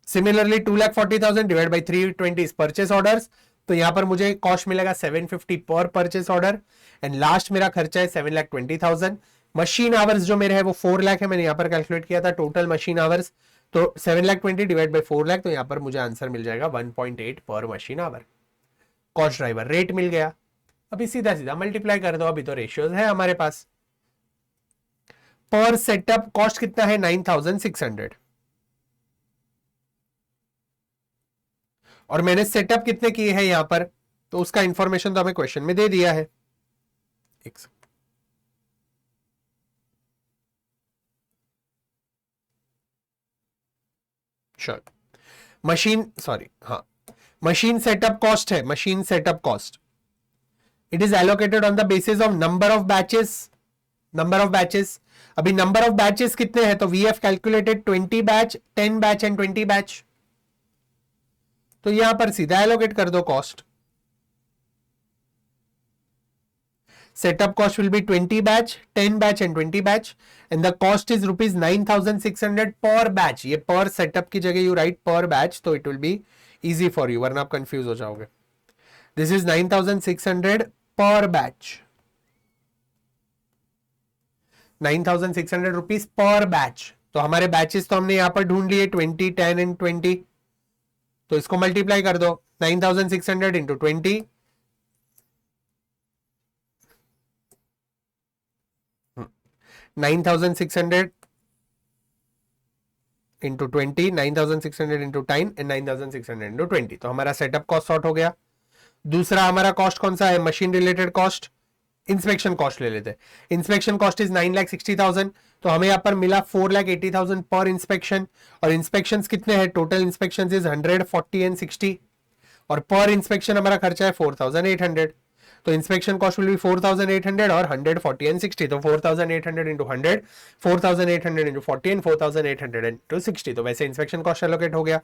Similarly 2,40,000 divide by 320 purchase orders, तो यहां पर मुझे कॉस्ट मिलेगा 750 पर परचेस ऑर्डर। एंड लास्ट मेरा खर्चा है 7,20,000। मशीन आवर्स जो मेरे है वो 4 लाख है, मैंने यहां पर कैलकुलेट किया था टोटल मशीन आवर्स, तो 7,20,000 डिवाइड बाय 4 लाख, तो यहां पर मुझे आंसर मिल जाएगा 1.8 per machine hour. Cost driver rate मिल गया। अभी सीधा सीधा मल्टीप्लाई कर दो, अभी तो रेशियोज है हमारे पास। पर सेटअप कॉस्ट कितना है, 9,600, और मैंने सेटअप कितने किए हैं यहां पर, तो उसका इंफॉर्मेशन तो हमें क्वेश्चन में दे दिया है। एक मशीन, सॉरी, हाँ, मशीन सेटअप कॉस्ट है, machine setup cost it is allocated on the basis of number of batches. Number of batches, अभी नंबर ऑफ बैचेस कितने हैं, तो we have calculated 20 batch, 10 batch and 20 batch, तो यहां पर सीधा एलोकेट कर दो cost. Setup cost will be 20 batch, 10 batch and 20 batch, and the cost is rupees 9,600 per batch। ये per setup की जगह you write per batch, तो it will be easy for you, वरना आप कंफ्यूज हो जाओगे। This is 9,600 per batch, 9,600 rupees per batch। तो हमारे बैचेस तो हमने यहां पर ढूंढ लिए 20, 10 एंड 20, तो इसको मल्टीप्लाई कर दो 9,600 into 20, 9,600 into 20, 9,600 into 10 and 9,600 into 20, तो हमारा सेटअप कॉस्ट सॉर्ट हो गया। दूसरा हमारा कॉस्ट कौन सा है, machine related cost, inspection cost ले लेते हैं। इंस्पेक्शन कॉस्ट इज 9,60,000, तो हमें यहां पर मिला 4,80,000 पर इंस्पेक्शन, और इंस्पेक्शन कितने हैं, टोटल इंस्पेक्शन इज 100, 40 एंड 60, और पर इंस्पेक्शन हमारा खर्चा है 4,800। तो इंस्पेक्शन कॉस्ट विल बी 4,800 और 100, 40 एंड 60, तो 4,800 इंटू 100, 4,800 इंटू 40 एंड 4,800 इंटू 60, तो वैसे इंस्पेक्शन कॉस्ट एलोकेट हो गया।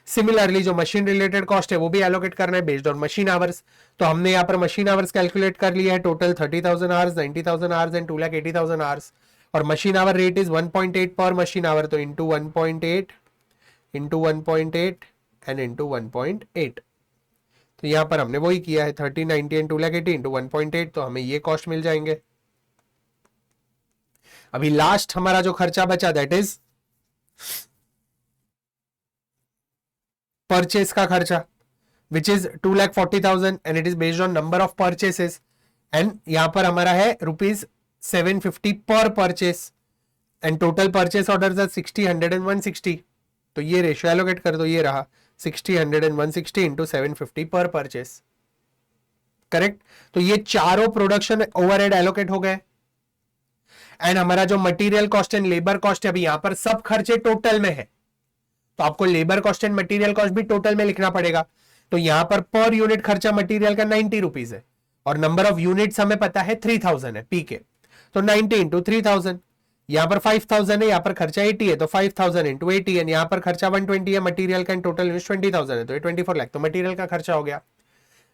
सिमिलरली जो मशीन रिलेटेड कॉस्ट है वो भी एलोकेट करना है बेस्ड ऑन मशीन आवर्स, तो हमने यहाँ पर मशीन आवर्स कैलकुलेट कर लिया है, total 30,000 hours, 90,000 hours and 2,80,000 hours, और machine hour rate is 1.8 per machine our, तो इंटू 1.8 इंटू 1.8 एंड इंटू 1.8, तो यहां पर हमने वही किया है 30, 90 एंड 2,80,000 इंटू 1.8, तो हमें ये कॉस्ट मिल जाएंगे। अभी लास्ट हमारा जो खर्चा बचा दैट इज परचेस का खर्चा। Which is 2,40,000 and it is based on number of purchases, and यहां पर हमारा है ₹750 पर purchase, and total purchase order 60, 100 and 160. तो ये रेशियो एलोकेट कर दो, ये रहा 60, 100 एंड 160 इंटू 750 पर परचेस. करेक्ट. तो ये चारों प्रोडक्शन ओवरहेड एलोकेट हो गए. एंड हमारा जो material cost and labour cost है, अभी यहां पर सब खर्चे टोटल में है, तो आपको labour cost and material cost भी टोटल में लिखना पड़ेगा. तो यहां पर यूनिट खर्चा मटेरियल का 90 रुपीज है, और नंबर ऑफ यूनिट्स हमें पता है 3000 है पी के. तो 90 इंटू 3000, यहां पर 5000 है, यहां पर खर्चा 80 है, तो 5000 इंटू 80 है, यहां पर खर्चा 120 है मटेरियल का, टोटल 20,000 है, तो ये 24 लाख तो मटेरियल का खर्चा हो गया.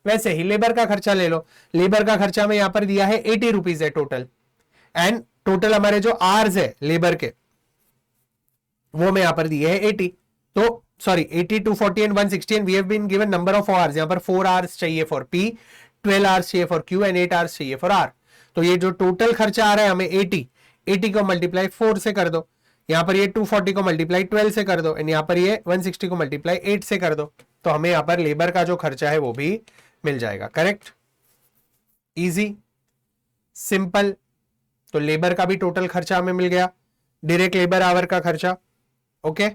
वैसे ही लेबर का खर्चा ले लो. लेबर का खर्चा में यहां पर दिया है 80 रुपीज है टोटल, एंड टोटल हमारे जो आवर्स है लेबर के वो में यहां पर दिए है 80. तो sorry 80, 240 and 160, and we have been given number of hours. यहां पर 4 आवर्स चाहिए फॉर पी, 12 आवर्स चाहिए फॉर क्यू, एंड 8 आवर्स चाहिए फॉर आर. तो ये जो टोटल खर्चा आ रहा है हमें 80 को मल्टीप्लाई 4 से कर दो, यहां पर ये 240 को मल्टीप्लाई 12 से कर दो, एंड यहां पर ये 160 को मल्टीप्लाई 8 से कर दो. तो हमें यहां पर लेबर का जो खर्चा है वो भी मिल जाएगा. Correct, easy, simple. तो लेबर का भी टोटल खर्चा हमें मिल गया, डायरेक्ट लेबर आवर का खर्चा, ओके,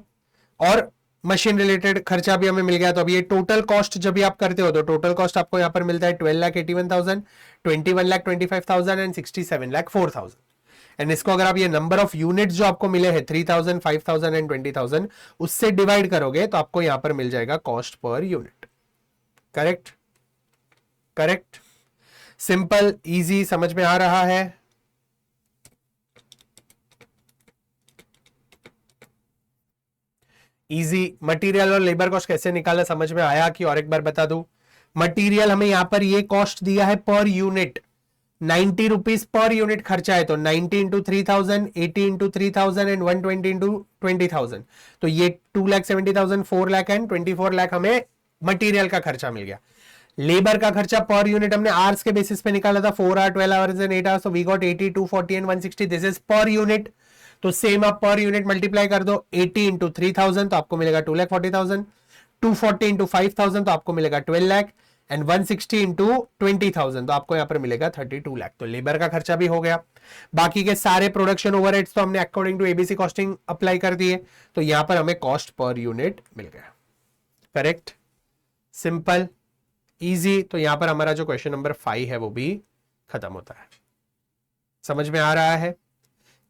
और मशीन रिलेटेड खर्चा भी हमें मिल गया. तो अभी ये टोटल कॉस्ट जब भी आप करते हो तो टोटल कॉस्ट आपको यहां पर मिलता है 12,81,000, 21,25,000 एंड 67,04,000. एंड इसको अगर आप ये नंबर ऑफ यूनिट्स जो आपको मिले हैं 3,000, 5,000 एंड 20,000 उससे डिवाइड करोगे तो आपको यहां पर मिल जाएगा cost per unit. Correct, correct, simple, easy, समझ में आ रहा है. इजी. मटेरियल और लेबर कॉस्ट कैसे निकाला समझ में आया कि और एक बार बता दूं. मटेरियल हमें यहां पर ये कॉस्ट दिया है per unit, 90 rupees per unit खर्चा है, तो 90 इंटू 3,000, 80 इंटू 3,000 एंड 120 इंटू 20,000. तो ये 2,70,000, 4 लाख एंड 24 लाख हमें मटेरियल का खर्चा मिल गया. लेबर का खर्चा पर यूनिट हमने आवर्स के बेसिस पे निकाला था, 4 आवर, 12 आवर्स एंड 8 आवर्स. तो we got 80, 240 and 160. This is per unit. तो सेम आप पर यूनिट मल्टीप्लाई कर दो, 80 इंटू 3,000 तो आपको मिलेगा 2,40,000, 240 इंटू 5,000 तो आपको मिलेगा 12 लाख, एंड 160 इंटू 20,000 तो आपको यहां पर मिलेगा 32 लाख. तो लेबर का खर्चा भी हो गया. बाकी के सारे प्रोडक्शन ओवरहेड्स तो हमने according to ABC costing apply कर दिए, तो यहां पर हमें कॉस्ट पर यूनिट मिल गया. Correct, simple, easy. तो यहां पर हमारा जो क्वेश्चन नंबर 5 है वो भी खत्म होता है. समझ में आ रहा है.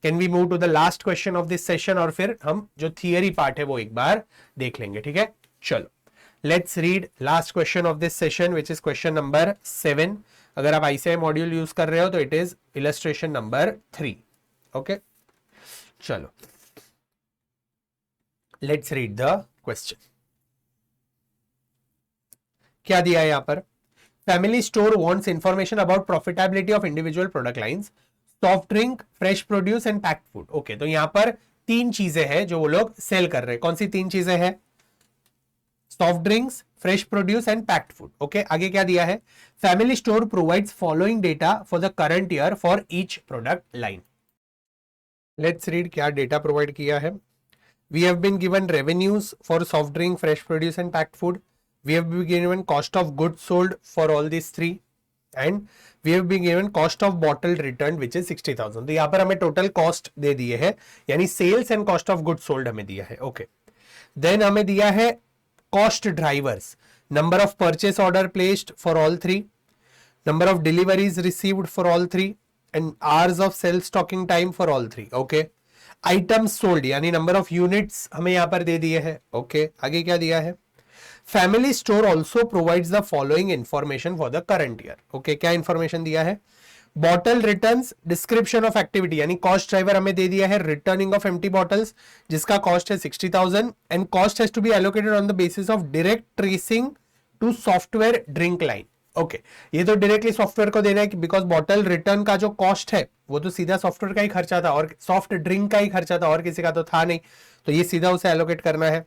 Can we move to the last question of this session, और फिर हम जो थियरी पार्ट है वो एक बार देख लेंगे. ठीक है, चलो let's read last question of this session which is question number 7. अगर आप ICI मॉड्यूल यूज कर रहे हो तो it is illustration number 3. Okay, चलो लेट्स रीड द क्वेश्चन. क्या दिया है यहां पर. Family store wants information about profitability of individual product lines, soft drink, fresh produce and packed food. Okay, तो यहां पर 3 चीजें हैं जो वो लोग सेल कर रहे हैं. कौन सी 3 चीजें हैं. Soft drinks, fresh produce and packed food. Okay, आगे क्या दिया है. Family store provides following data for the current year for each product line. Let's read क्या डेटा प्रोवाइड किया है. We have been given revenues for soft drink, fresh produce and packed food. We have been given cost of goods sold for all this 3, and we have been given cost of bottle return which is 60,000. तो यहां पर हमें total cost दे दिए है, यानी sales and cost of goods sold हमें दिया है. ओके, देन हमें दिया है cost drivers, number of purchase order placed for all 3, number of deliveries received for all 3, and hours of shelf stocking time for all 3. Okay, items sold यानी number of units हमें यहां पर दे दिए है. Okay, आगे क्या दिया है. Family store also provides the following information for the current year. Okay, क्या इंफॉर्मेशन दिया है. Bottle returns, description of activity, यानी कॉस्ट ड्राइवर हमें दे दिया है रिटर्निंग ऑफ एम्प्टी बॉटल्स जिसका कॉस्ट है 60,000, and cost has to be allocated on the basis of direct tracing to software drink line. Okay, ये तो डायरेक्टली सॉफ्टवेयर को देना है बिकॉज बॉटल रिटर्न का जो कॉस्ट है वो तो सीधा सॉफ्टवेयर का ही खर्चा था, और सॉफ्ट ड्रिंक का ही खर्चा था, और किसी का तो था नहीं, तो ये सीधा उसे एलोकेट करना है.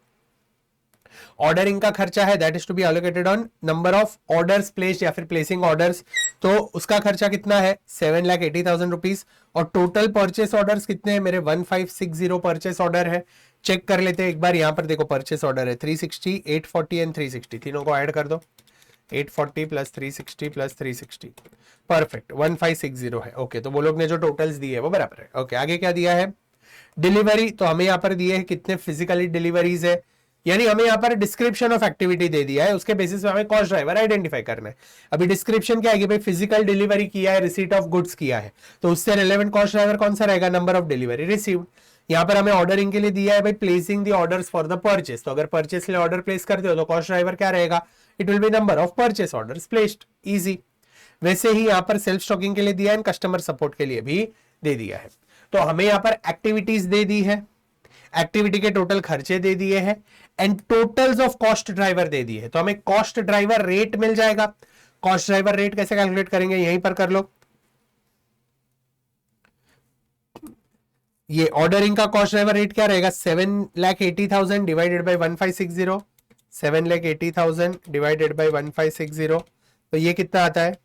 ऑर्डरिंग का खर्चा है that is to be allocated on number of orders placed या फिर प्लेसिंग ऑर्डर्स, तो उसका खर्चा कितना है 7,80,000 रुपीज. और टोटल परचेस ऑर्डर्स कितने हैं मेरे 1560 परचेस ऑर्डर है, चेक कर लेते हैं एक बार। यहां पर देखो परचेस ऑर्डर है 360, 840 एंड 360, तीनों को ऐड कर दो। 840 प्लस 360 प्लस 360, परफेक्ट 1560 है। ओके, तो वो लोग ने जो टोटल्स दिए है वो बराबर है। ओके, आगे क्या दिया है? डिलीवरी, तो हमें यहाँ पर दिए है कितने फिजिकली डिलीवरीज है, यानी हमें यहाँ पर डिस्क्रिप्शन ऑफ एक्टिविटी दे दिया है, उसके बेसिस पे हमें कॉस्ट ड्राइवर आइडेंटिफाई करना है। अभी डिस्क्रिप्शन क्या है कि भाई फिजिकल डिलीवरी किया है, रिसीट ऑफ गुड्स किया है, तो उससे रिलेवेंट कॉस्ट ड्राइवर कौन सा रहेगा? Number of delivery received. यहाँ पर हमें ऑर्डरिंग के लिए दिया है भाई placing the orders for the purchase, तो अगर परचेस के लिए ऑर्डर प्लेस करते हो तो कॉस्ट ड्राइवर क्या रहेगा? It will be number of purchase orders placed, easy. वैसे ही यहाँ पर सेल्फ स्टॉकिंग के लिए दिया है, कस्टमर सपोर्ट के लिए भी दे दिया है। तो हमें यहाँ पर एक्टिविटीज दे दी है, एक्टिविटी के टोटल खर्चे दे दिए हैं and totals of cost driver दे दिए है। तो हमें कॉस्ट ड्राइवर रेट मिल जाएगा। कॉस्ट ड्राइवर रेट कैसे कैलकुलेट करेंगे? यहीं पर कर लो। ये ऑर्डरिंग का कॉस्ट ड्राइवर रेट क्या रहेगा? 7,80,000 डिवाइडेड बाई 1560, 7,80,000 डिवाइडेड बाई 1560, तो ये कितना आता है?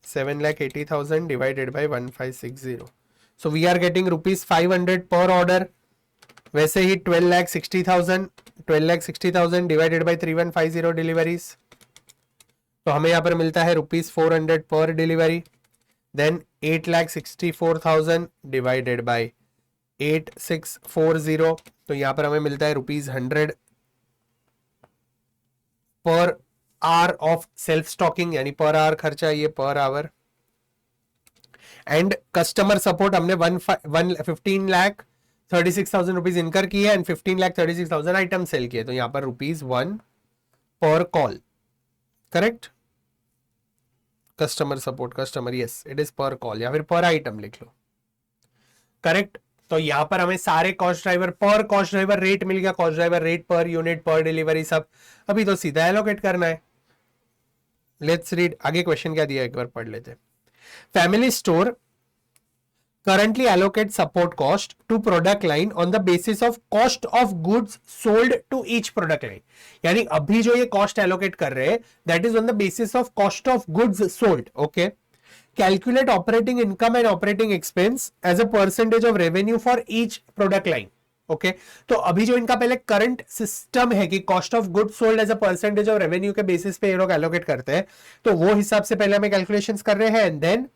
7,80,000 divided by 1560, so we are getting ₹500 per order. वैसे ही 12,60,000 डिवाइडेड बाई 3150 डिलीवरीज, तो हमें यहां पर मिलता है ₹400 पर डिलीवरी। देन 8,64,000 डिवाइडेड बाई 8640, तो यहां पर हमें मिलता है ₹100 per hour of self stocking, यानी पर आवर खर्चा ये per hour. And customer support हमने 15,36,000 रुपीज इनकर किए एंड 15,36,000 आइटम सेल किए, तो यहां पर ₹1 पर call, correct? Customer support, customer, yes it is पर कॉल या फिर पर आइटम लिख लो, करेक्ट? तो यहां पर हमें सारे कॉस्ट ड्राइवर पर कॉस्ट ड्राइवर रेट मिल गया, cost driver rate per unit पर डिलीवरी सब। अभी तो सीधा एलोकेट करना है। लेट्स रीड आगे, क्वेश्चन क्या दिया एक बार पढ़ लेते हैं। Family store currently allocate support cost to product line on the basis of cost of goods sold to each product line, यानी अभी जो ये cost allocate कर रहे हैं that is on the basis of cost of goods sold. Okay, calculate operating income and operating expense as a percentage of revenue for each product line. Okay तो अभी जो इनका पहले करंट सिस्टम है कि cost of good sold as a percentage of revenue के basis पे ये लोग एलोकेट करते हैं, तो वो हिसाब से पहले हमें कैलकुलेशंस कर रहे हैं and then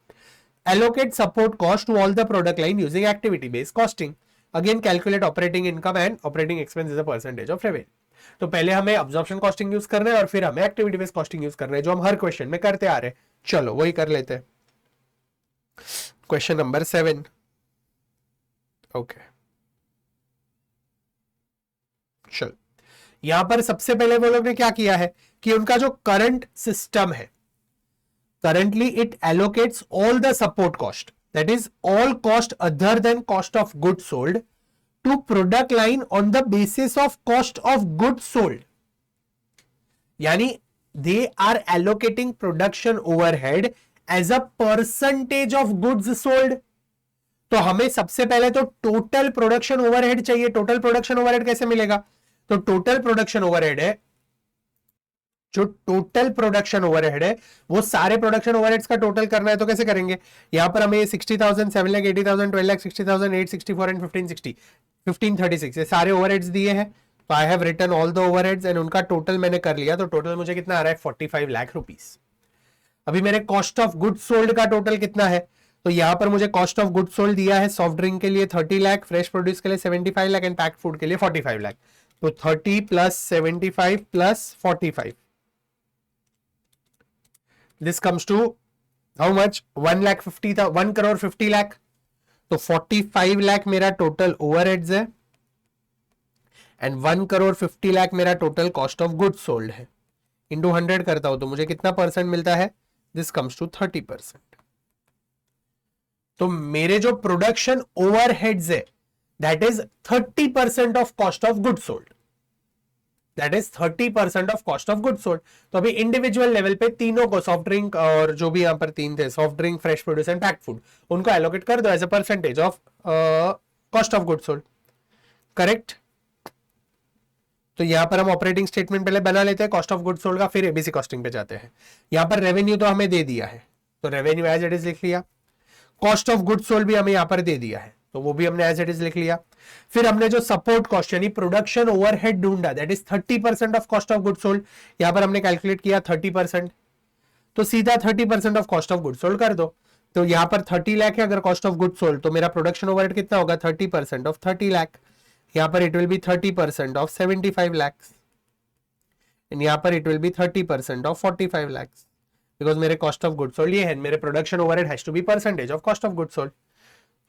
allocate support cost to all the product line using activity based costing. Again calculate operating income and operating expense as a percentage of revenue. तो पहले हमें absorption costing यूज करना है और फिर हमें activity based costing यूज करना है, जो हम हर क्वेश्चन में करते आ रहे हैं। चलो वही कर लेते हैं। Question number 7। ओके चलो, यहां पर सबसे पहले वो लोग ने क्या किया है कि उनका जो करंट सिस्टम है, currently it allocates all the support cost, that is all cost other than cost of goods sold, to product line on the basis of cost of goods sold. यानी they are allocating production overhead as a percentage of goods sold. तो हमें सबसे पहले तो total production overhead चाहिए। Total production overhead कैसे मिलेगा? तो टोटल प्रोडक्शन ओवरहेड है, जो टोटल प्रोडक्शन ओवरहेड है वो सारे प्रोडक्शन ओवरहेड्स का टोटल करना है, तो कैसे करेंगे? यहां पर हमें 60,000, 7,80,000, 12,60,000, 864 एंड 1560, 1536 ये सारे ओवरहेड्स दिए हैं। तो I have written all the overheads and उनका टोटल मैंने कर लिया, तो टोटल मुझे कितना आ रहा है? 45 लाख रुपीस। अभी मेरे कॉस्ट ऑफ गुड्स सोल्ड का टोटल कितना है? तो यहां पर मुझे कॉस्ट ऑफ गुड्स सोल्ड दिया है सॉफ्ट ड्रिंक के लिए 30 लाख, फ्रेश प्रोड्यूस के लिए 75 लाख एंड पैक्ड फूड के लिए 45 लाख। तो 30 plus 75 plus 45, this comes to how much? 1 crore 50 lakh। तो 45 लाख मेरा टोटल ओवरहेड्स है एंड 1 crore 50 लाख मेरा total cost of goods sold है। इंटू 100 करता हूं तो मुझे कितना परसेंट मिलता है? This comes to 30%। तो मेरे जो प्रोडक्शन ओवरहेड्स है that is 30% of cost of goods sold, that is 30% of cost of goods sold. तो अभी इंडिविजुअल लेवल पे तीनों को, सॉफ्ट ड्रिंक और जो भी यहां पर तीन थे, soft drink, fresh produce and packed food, उनको एलोकेट कर दो as a percentage of cost of goods sold, correct? तो यहां पर हम ऑपरेटिंग स्टेटमेंट पहले बना लेते हैं कॉस्ट ऑफ गुड्स सोल्ड का, फिर एबीसी कॉस्टिंग पे जाते हैं। यहां पर रेवेन्यू तो हमें दे दिया है, तो रेवेन्यू एज इट इज लिख लिया। कॉस्ट ऑफ गुड्स सोल्ड भी हमें यहां पर दे दिया है, तो वो भी हमने एज इट इज लिख लिया। फिर हमने जो सपोर्ट कॉस्ट यानी प्रोडक्शन ओवरहेड ढूंढा, that is 30% of cost of good sold. यहां पर हमने कैलकुलेट किया 30%, तो सीधा 30% of cost of good sold कर दो। तो यहां पर 30 लाख है अगर कॉस्ट ऑफ गुड सोल्ड, तो मेरा प्रोडक्शन ओवरहेड कितना होगा 30% ऑफ 30 लाख। यहां पर it will be 30% of 75 lakhs and यहां पर it will be 30% of 45 lakhs, because मेरे कॉस्ट ऑफ गुड सोल्ड ये है, मेरे production overhead has to be percentage of cost of good sold.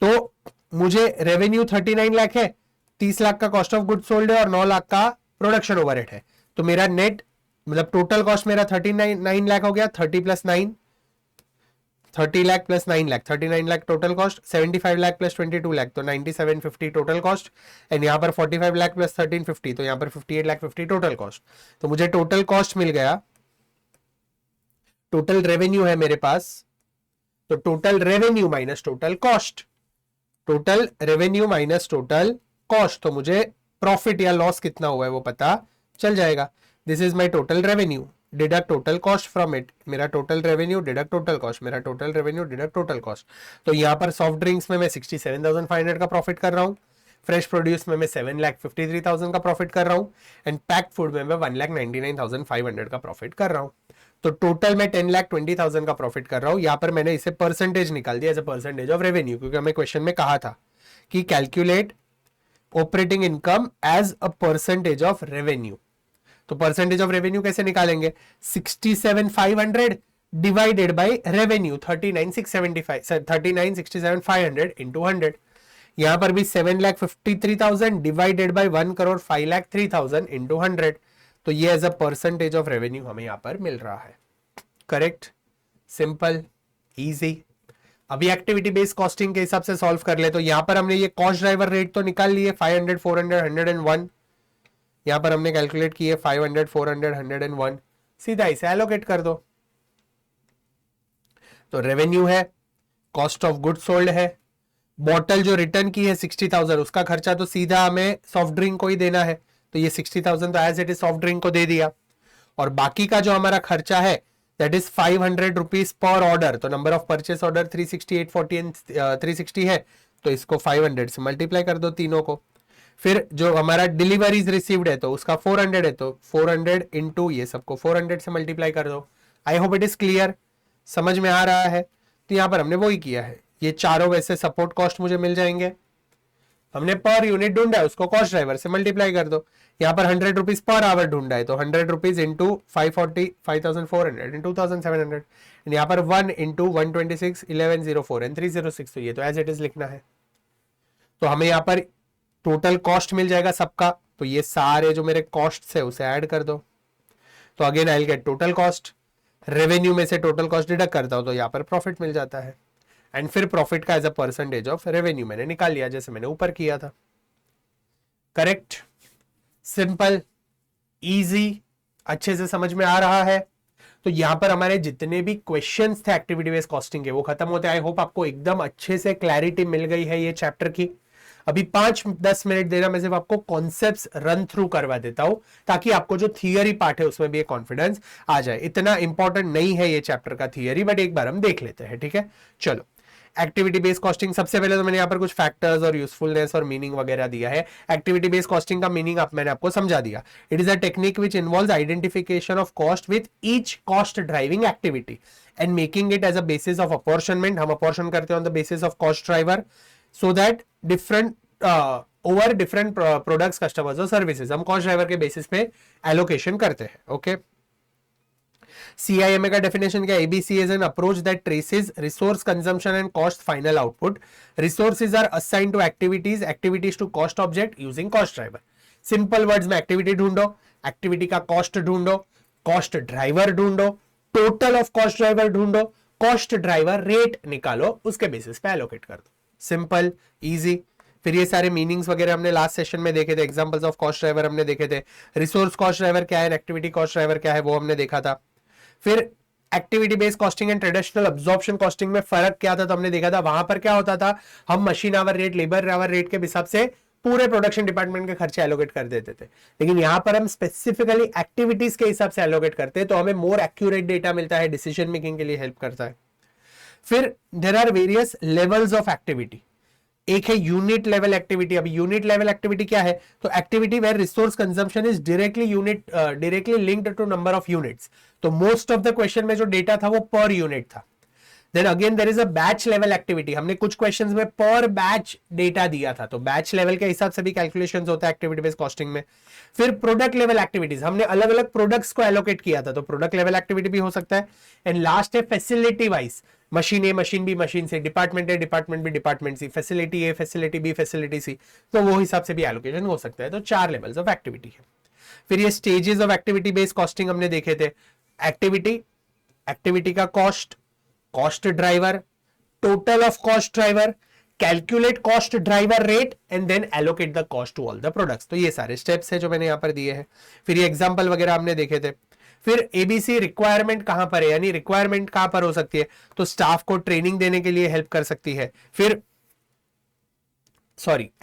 तो मुझे रेवेन्यू 39 लाख है, 30 लाख का कॉस्ट ऑफ गुड सोल्ड है और 9 लाख का प्रोडक्शन ओवरहेड है, तो मेरा नेट मतलब टोटल कॉस्ट मेरा 39 लाख हो गया। 30 plus 9 30 lakh plus 9 lakh 39 lakh total cost, 75 lakh plus 22 lakh तो 9750 टोटल कॉस्ट, एंड यहाँ पर 45 लाख प्लस 1350 तो यहाँ पर 58 लाख 50 टोटल कॉस्ट। तो मुझे टोटल कॉस्ट मिल गया, टोटल रेवेन्यू है मेरे पास, तो total revenue minus total cost, total revenue minus total cost, तो मुझे प्रॉफिट या लॉस कितना हुआ है वो पता चल जाएगा। This is my total revenue, deduct total cost from it, मेरा total revenue deduct total cost, मेरा total revenue deduct total cost. तो यहाँ पर सॉफ्ट ड्रिंक्स में मैं 67,500 का प्रॉफिट कर रहा हूँ, फ्रेश प्रोड्यूस में मैं 7,53,000 का प्रॉफिट कर रहा हूँ, एंड पैक्ड फूड में मैं 1,99,500 का प्रॉफिट कर रहा हूँ। तो टोटल मैं 10,20,000 का प्रॉफिट कर रहा हूँ। यहाँ पर मैंने इसे परसेंटेज निकाल दिया as a percentage of revenue, क्योंकि हमें क्वेश्चन में कहा था कि calculate operating income as a percentage of revenue. तो परसेंटेज ऑफ रेवेन्यू कैसे निकालेंगे, 67,500 डिवाइडेड बाय रेवेन्यू 39,67,500 इंटू 100। यहां पर भी 7,53,000 डिवाइडेड बाय 1,05,03,000 इंटू 100। तो ये as a percentage of revenue हमें यहां पर मिल रहा है। Correct, simple, easy. अभी एक्टिविटी बेस्ड कॉस्टिंग के हिसाब से सॉल्व कर ले। तो यहां पर हमने ये कॉस्ट ड्राइवर रेट तो निकाल लिए 500, 400, 101। यहां पर हमने कैलकुलेट किए 500, 400, 101, सीधा इसे एलोकेट कर दो। तो रेवेन्यू है, कॉस्ट ऑफ गुड सोल्ड है, बॉटल जो रिटर्न की है 60,000 उसका खर्चा तो सीधा हमें सॉफ्ट ड्रिंक को ही देना है, तो ये 60,000 तो as it is soft drink को दे दिया। और बाकी का जो हमारा खर्चा है that is 500 rupees per order. तो number of purchase order 360, 840 and 360 है, तो इसको 500 से मल्टीप्लाई कर दो तीनों को। फिर जो हमारा डिलीवरीज रिसीव्ड है तो उसका 400 है, तो 400 इंटू ये सबको 400 से मल्टीप्लाई कर दो। I hope it is clear, समझ में आ रहा है। तो यहां पर हमने वही किया है, ये चारों वैसे सपोर्ट कॉस्ट मुझे मिल जाएंगे। हमने पर यूनिट ढूंढा है, उसको कॉस्ट ड्राइवर से मल्टीप्लाई कर दो। यहाँ पर 100 रुपीज पर आवर ढूंढा है, तो 100 रुपीज इंटू 540, 5,400 इंटू 2,700, यहाँ पर 1 इंटू 126, 1104 एंड 306, तो ये तो एज इट इज लिखना है। तो हमें यहाँ पर टोटल कॉस्ट मिल जाएगा सबका, तो ये सारे जो मेरे कॉस्ट है उसे ऐड कर दो। तो again I will get total cost, revenue में से टोटल कॉस्ट डिडक्ट करता हूं तो यहाँ पर प्रॉफिट मिल जाता है, एंड फिर प्रॉफिट का as a percentage of revenue मैंने निकाल लिया जैसे मैंने ऊपर किया था। करेक्ट, सिंपल, इजी, अच्छे से समझ में आ रहा है। तो यहां पर हमारे जितने भी क्वेश्चंस थे एक्टिविटी बेस्ड कॉस्टिंग के वो खत्म होते हैं। आई होप आपको एकदम अच्छे से क्लैरिटी मिल गई है ये चैप्टर की। अभी 5-10 मिनट देना, मैं सिर्फ आपको कॉन्सेप्ट्स रन थ्रू करवा देता हूं ताकि आपको जो थियरी पार्ट है उसमें भी एक कॉन्फिडेंस आ जाए। इतना इंपॉर्टेंट नहीं है ये चैप्टर का थियरी, बट एक बार हम देख लेते हैं, ठीक है। चलो, एक्टिविटी बेस्ड कॉस्टिंग, सबसे पहले तो मैंने यहाँ पर कुछ फैक्टर्स और यूजफुलनेस और मीनिंग वगैरह दिया है। एक्टिविटी बेस्ड कॉस्टिंग का मीनिंग मैंने आपको समझा दिया। It is a technique which involves identification of cost with each cost driving activity and making it as a basis of apportionment. हम अपॉर्शन करते हैं on the basis of cost driver so that different over different products, customers और services हम cost driver के basis पे allocation करते हैं। Okay, CIMA का डेफिनेशन क्या है? ABC is an approach that traces resource consumption and cost final output. Resources are assigned to activities, activities to cost object using cost driver. Simple words में activity ढूंढो, activity का cost ढूंढो, cost driver ढूंढो, total of cost driver ढूंढो, cost driver rate निकालो, उसके basis पे allocate कर दो। Simple, easy। फिर ये सारे मीनिंग्स वगैरह हमने लास्ट सेशन में देखे थे, एग्जांपल्स ऑफ कॉस्ट ड्राइवर हमने देखे थे, रिसोर्स कॉस्ट ड्राइवर क्या है, एक्टिविटी कॉस्ट ड्राइवर क्या है वो हमने देखा था। फिर activity based costing and traditional absorption costing में फर्क क्या था तो हमने देखा था, वहां पर क्या होता था, हम machine hour rate, labour hour rate के हिसाब से पूरे प्रोडक्शन डिपार्टमेंट के खर्चे एलोकेट कर देते थे, लेकिन यहां पर हम स्पेसिफिकली एक्टिविटीज के हिसाब से एलोकेट करते हैं, तो हमें मोर एक्यूरेट डेटा मिलता है, डिसीजन मेकिंग के लिए हेल्प करता है। फिर there are various levels of activity, एक है यूनिट लेवल एक्टिविटी। अभी यूनिट लेवल एक्टिविटी क्या है? तो activity where resource consumption is directly linked to number of units. तो मोस्ट ऑफ द क्वेश्चन में जो डेटा था वो पर यूनिट था। Then again there is a batch level activity. हमने कुछ क्वेश्चंस में पर बैच डेटा दिया था, तो बैच लेवल के हिसाब से भी कैलकुलेशंस होता है एक्टिविटी बेस्ड कॉस्टिंग में। फिर प्रोडक्ट लेवल एक्टिविटीज, हमने अलग अलग प्रोडक्ट्स को एलोकेट किया था, तो प्रोडक्ट लेवल एक्टिविटी भी हो सकता है। एंड लास्ट है facility wise, machine A machine B machine से, department A department B department C, facility A facility B facility C, तो वो हिसाब से भी एलोकेशन हो सकता है। तो 4 लेवल्स ऑफ एक्टिविटी है। फिर ये stages of activity based costing हमने देखे थे। एक्टिविटी का cost, cost driver, total of cost driver, calculate cost driver rate and then allocate the cost to all the products. तो ये सारे स्टेप्स है जो मैंने यहां पर दिए हैं। फिर ये एग्जांपल वगैरह हमने देखे थे। फिर एबीसी रिक्वायरमेंट कहां पर है, यानी रिक्वायरमेंट कहां पर हो सकती है? तो स्टाफ को ट्रेनिंग देने के लिए हेल्प कर सकती है। फिर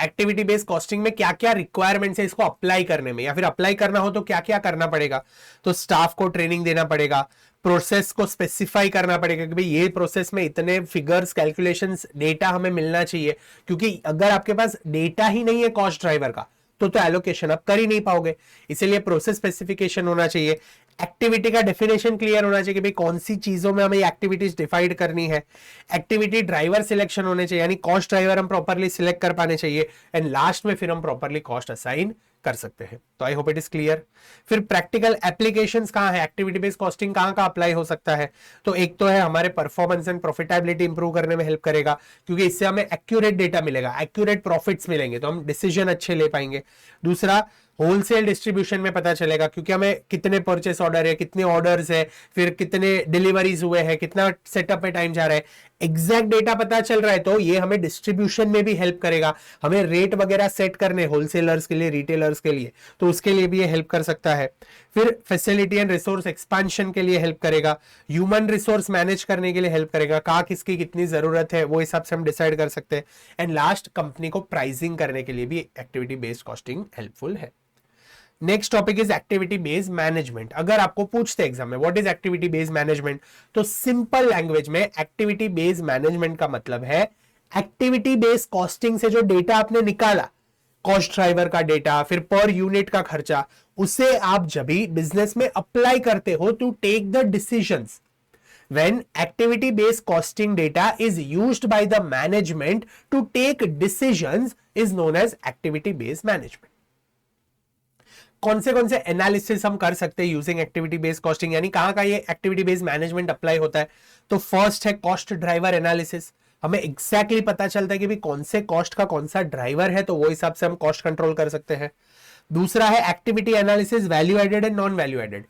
एक्टिविटी बेस्ड कॉस्टिंग में क्या क्या रिक्वायरमेंट्स है इसको अप्लाई करने में, या फिर अप्लाई करना हो तो क्या क्या करना पड़ेगा? तो स्टाफ को ट्रेनिंग देना पड़ेगा, प्रोसेस को स्पेसिफाई करना पड़ेगा कि भाई ये प्रोसेस में इतने फिगर्स, कैलकुलेशंस, डेटा हमें मिलना चाहिए, क्योंकि अगर आपके पास डेटा ही नहीं है कॉस्ट ड्राइवर का तो एलोकेशन आप कर ही नहीं पाओगे। इसीलिए प्रोसेस स्पेसिफिकेशन होना चाहिए। एक्टिविटी का डेफिनेशन क्लियर होना चाहिए कि भाई कौन सी चीजों में हमें एक्टिविटीज डिफाइड करनी है। एक्टिविटी ड्राइवर सिलेक्शन होने चाहिए, यानी कॉस्ट ड्राइवर हम प्रॉपरली सिलेक्ट कर पाने चाहिए। एंड लास्ट में फिर हम प्रॉपरली कॉस्ट असाइन कर सकते हैं। तो I hope it is clear. फिर प्रैक्टिकल एप्लीकेशंस कहां है, एक्टिविटी बेस्ड कॉस्टिंग कहां का अप्लाई हो सकता है? तो एक तो है हमारे परफॉर्मेंस एंड प्रॉफिटेबिलिटी इंप्रूव करने में हेल्प करेगा, क्योंकि इससे हमें एक्यूरेट डेटा मिलेगा, एक्यूरेट प्रॉफिट्स मिलेंगे, तो हम डिसीजन अच्छे ले पाएंगे। दूसरा, होलसेल डिस्ट्रीब्यूशन में पता चलेगा, क्योंकि हमें कितने परचेस ऑर्डर है, कितने ऑर्डर्स है, फिर कितने डिलीवरीज हुए हैं, कितना सेटअप में टाइम जा रहा है, एग्जैक्ट डेटा पता चल रहा है, तो ये हमें डिस्ट्रीब्यूशन में भी हेल्प करेगा। हमें रेट वगैरह सेट करने होलसेलर्स के लिए, रिटेलर्स के लिए, तो उसके लिए भी ये हेल्प कर सकता है। फिर फैसिलिटी एंड रिसोर्स एक्सपांशन के लिए हेल्प करेगा, ह्यूमन रिसोर्स मैनेज करने के लिए हेल्प करेगा, कहाँ किसकी कितनी जरूरत है वो हिसाब से हम डिसाइड कर सकते हैं। एंड लास्ट, कंपनी को प्राइसिंग करने के लिए भी एक्टिविटी बेस्ड कॉस्टिंग हेल्पफुल है। Next topic is activity based management. अगर आपको पूछते एग्जाम में what is activity based management, तो सिंपल लैंग्वेज में एक्टिविटी बेस्ड मैनेजमेंट का मतलब है एक्टिविटी बेस्ड कॉस्टिंग से जो डेटा आपने निकाला, कॉस्ट ड्राइवर का डेटा, फिर पर यूनिट का खर्चा, उसे आप जब भी बिजनेस में अप्लाई करते हो to take the decisions, when activity based costing data is used by the management to take decisions is known as activity based management। कौन से एनालिसिस हम कर सकते हैं यूजिंग एक्टिविटी बेस्ड कॉस्टिंग, यानी कहां का ये एक्टिविटी बेस्ड मैनेजमेंट अप्लाई होता है? तो फर्स्ट है कॉस्ट ड्राइवर एनालिसिस। हमें एग्जैक्टली पता चलता है कि भी कौन से कॉस्ट का कौन सा ड्राइवर है, तो वो हिसाब से हम कॉस्ट कंट्रोल कर सकते हैं। दूसरा है activity analysis value added and non value added.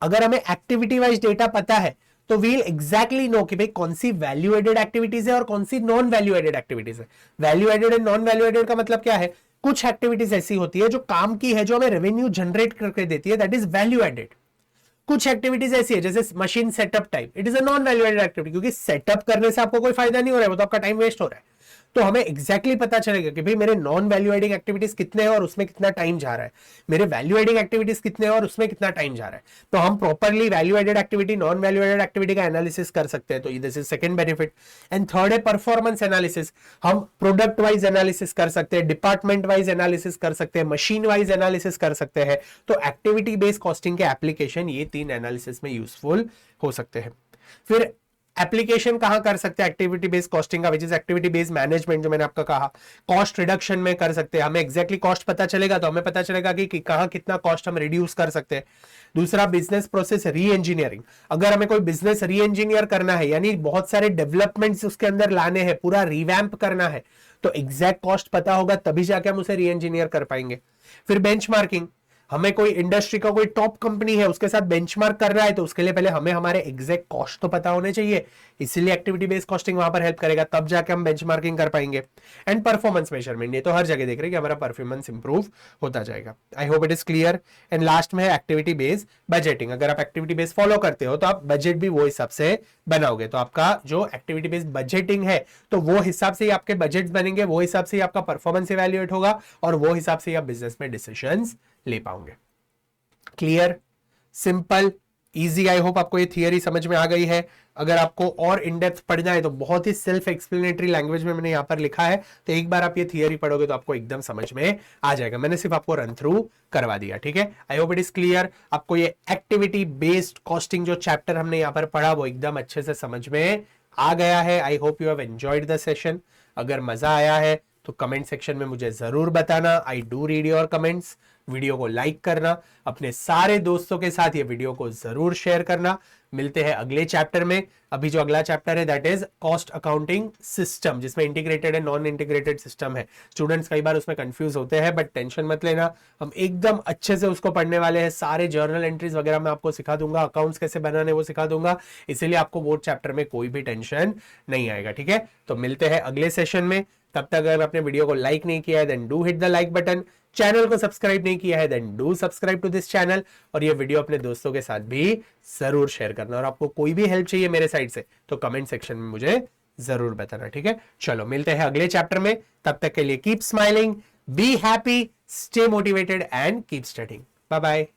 अगर हमें एक्टिविटी वाइज डेटा पता है तो वील एग्जैक्टली नो कि भाई कौन सी वैल्यू एडेड एक्टिविटीज है और कौन सी नॉन वैल्यू एडेड एक्टिविटीज है। Value added and non value added का मतलब क्या है? कुछ एक्टिविटीज ऐसी होती है जो काम की है, जो हमें रेवेन्यू जनरेट करके देती है, दैट इज वैल्यू एडेड। कुछ एक्टिविटीज ऐसी है जैसे machine setup type, it is a non value added activity, क्योंकि सेटअप करने से आपको कोई फायदा नहीं हो रहा है, वो तो आपका टाइम वेस्ट हो रहा है। तो हमें एग्जैक्टली पता चलेगा कि भाई मेरे नॉन वैल्यू एडिंग एक्टिविटीज कितने हैं और उसमें कितना टाइम जा रहा है, मेरे वैल्यू एडिंग एक्टिविटीज कितने हैं और उसमें कितना टाइम जा रहा है। तो हम properly value added activity, non value added activity का एनालिसिस कर सकते हैं। तो this is second benefit. And third है परफॉर्मेंस एनालिसिस। हम प्रोडक्ट वाइज एनालिसिस कर सकते हैं, डिपार्टमेंट वाइज एनालिसिस कर सकते हैं, मशीन वाइज एनालिसिस कर सकते हैं। तो एक्टिविटी बेस्ड कॉस्टिंग के एप्लीकेशन ये 3 एनालिसिस में यूजफुल हो सकते हैं। फिर एप्लीकेशन कहां कर सकते हैं एक्टिविटी बेस्ड कॉस्टिंग का, which is activity based management, जो मैंने आपका कहा। कॉस्ट रिडक्शन में कर सकते हैं, हमें एग्जैक्टली कॉस्ट पता चलेगा तो हमें पता चलेगा कि कहां कितना कॉस्ट हम रिड्यूस कर सकते हैं। दूसरा, बिजनेस प्रोसेस री इंजीनियरिंग। अगर हमें कोई बिजनेस री इंजीनियर करना है, यानी बहुत सारे डेवलपमेंट्स उसके अंदर लाने हैं, पूरा रिवैम्प करना है, तो एग्जैक्ट कॉस्ट पता होगा तभी जाके हम उसे री इंजीनियर कर पाएंगे। फिर बेंचमार्किंग, हमें कोई इंडस्ट्री का कोई टॉप कंपनी है उसके साथ बेंचमार्क कर रहा है, तो उसके लिए पहले हमें हमारे एग्जैक्ट कॉस्ट तो पता होने चाहिए, इसीलिए एक्टिविटी बेस्ड कॉस्टिंग वहां पर हेल्प करेगा, तब जाके हम बेंचमार्किंग कर पाएंगे। एंड परफॉर्मेंस मेजरमेंट, ये तो हर जगह देख रहे हैं कि हमारा परफॉर्मेंस इंप्रूव होता जाएगा। I hope it is clear. And last में है एक्टिविटी बेस्ड बजटिंग। अगर आप एक्टिविटी बेस्ड फॉलो करते हो तो आप बजट भी वो हिसाब से बनाओगे, तो आपका जो एक्टिविटी बेस्ड बजटिंग है तो वो हिसाब से ही आपके बजट बनेंगे, वो हिसाब से ही आपका परफॉर्मेंस इवैल्यूएट होगा और वो हिसाब से ही आप बिजनेस में डिसीजंस ले पाओगे। Clear, simple, easy, I hope आपको ये थियरी समझ में आ गई है। अगर आपको और इन डेप्थ पढ़ना है तो बहुत ही सेल्फ एक्सप्लेनेटरी लैंग्वेज में मैंने यहां पर लिखा है, तो एक बार आप ये थियरी पढ़ोगे तो आपको एकदम समझ में आ जाएगा। मैंने सिर्फ आपको रन थ्रू करवा दिया, ठीक है। I hope it is clear. आपको ये एक्टिविटी बेस्ड कॉस्टिंग जो चैप्टर हमने यहां पर पढ़ा वो एकदम अच्छे से समझ में आ गया है। आई hope you have enjoyed the session. अगर मजा आया है तो कमेंट सेक्शन में मुझे जरूर बताना। I do read your comments. Video को लाइक करना, अपने सारे दोस्तों के साथ ये वीडियो को जरूर शेयर करना। मिलते हैं अगले चैप्टर में। अभी जो अगला चैप्टर है that is cost accounting system, जिसमें integrated and non integrated system है। स्टूडेंट्स कई बार उसमें कंफ्यूज होते हैं, बट टेंशन मत लेना, हम एकदम अच्छे से उसको पढ़ने वाले हैं। सारे जर्नल एंट्रीज वगैरह मैं आपको सिखा दूंगा, अकाउंट्स कैसे बनाने वो सिखा दूंगा, इसीलिए आपको वो चैप्टर में कोई भी टेंशन नहीं आएगा, ठीक है। तो मिलते हैं अगले सेशन में। तब तक अगर आपने वीडियो को लाइक नहीं किया है then do hit the like button. Channel को सब्सक्राइब नहीं किया है then do subscribe to this channel. और ये वीडियो अपने दोस्तों के साथ भी जरूर शेयर करना। और आपको कोई भी हेल्प चाहिए मेरे साइड से तो कमेंट सेक्शन में मुझे जरूर बताना, ठीक है। चलो मिलते हैं अगले चैप्टर में। तब तक के लिए keep smiling, be happy, stay motivated and keep studying. Bye bye.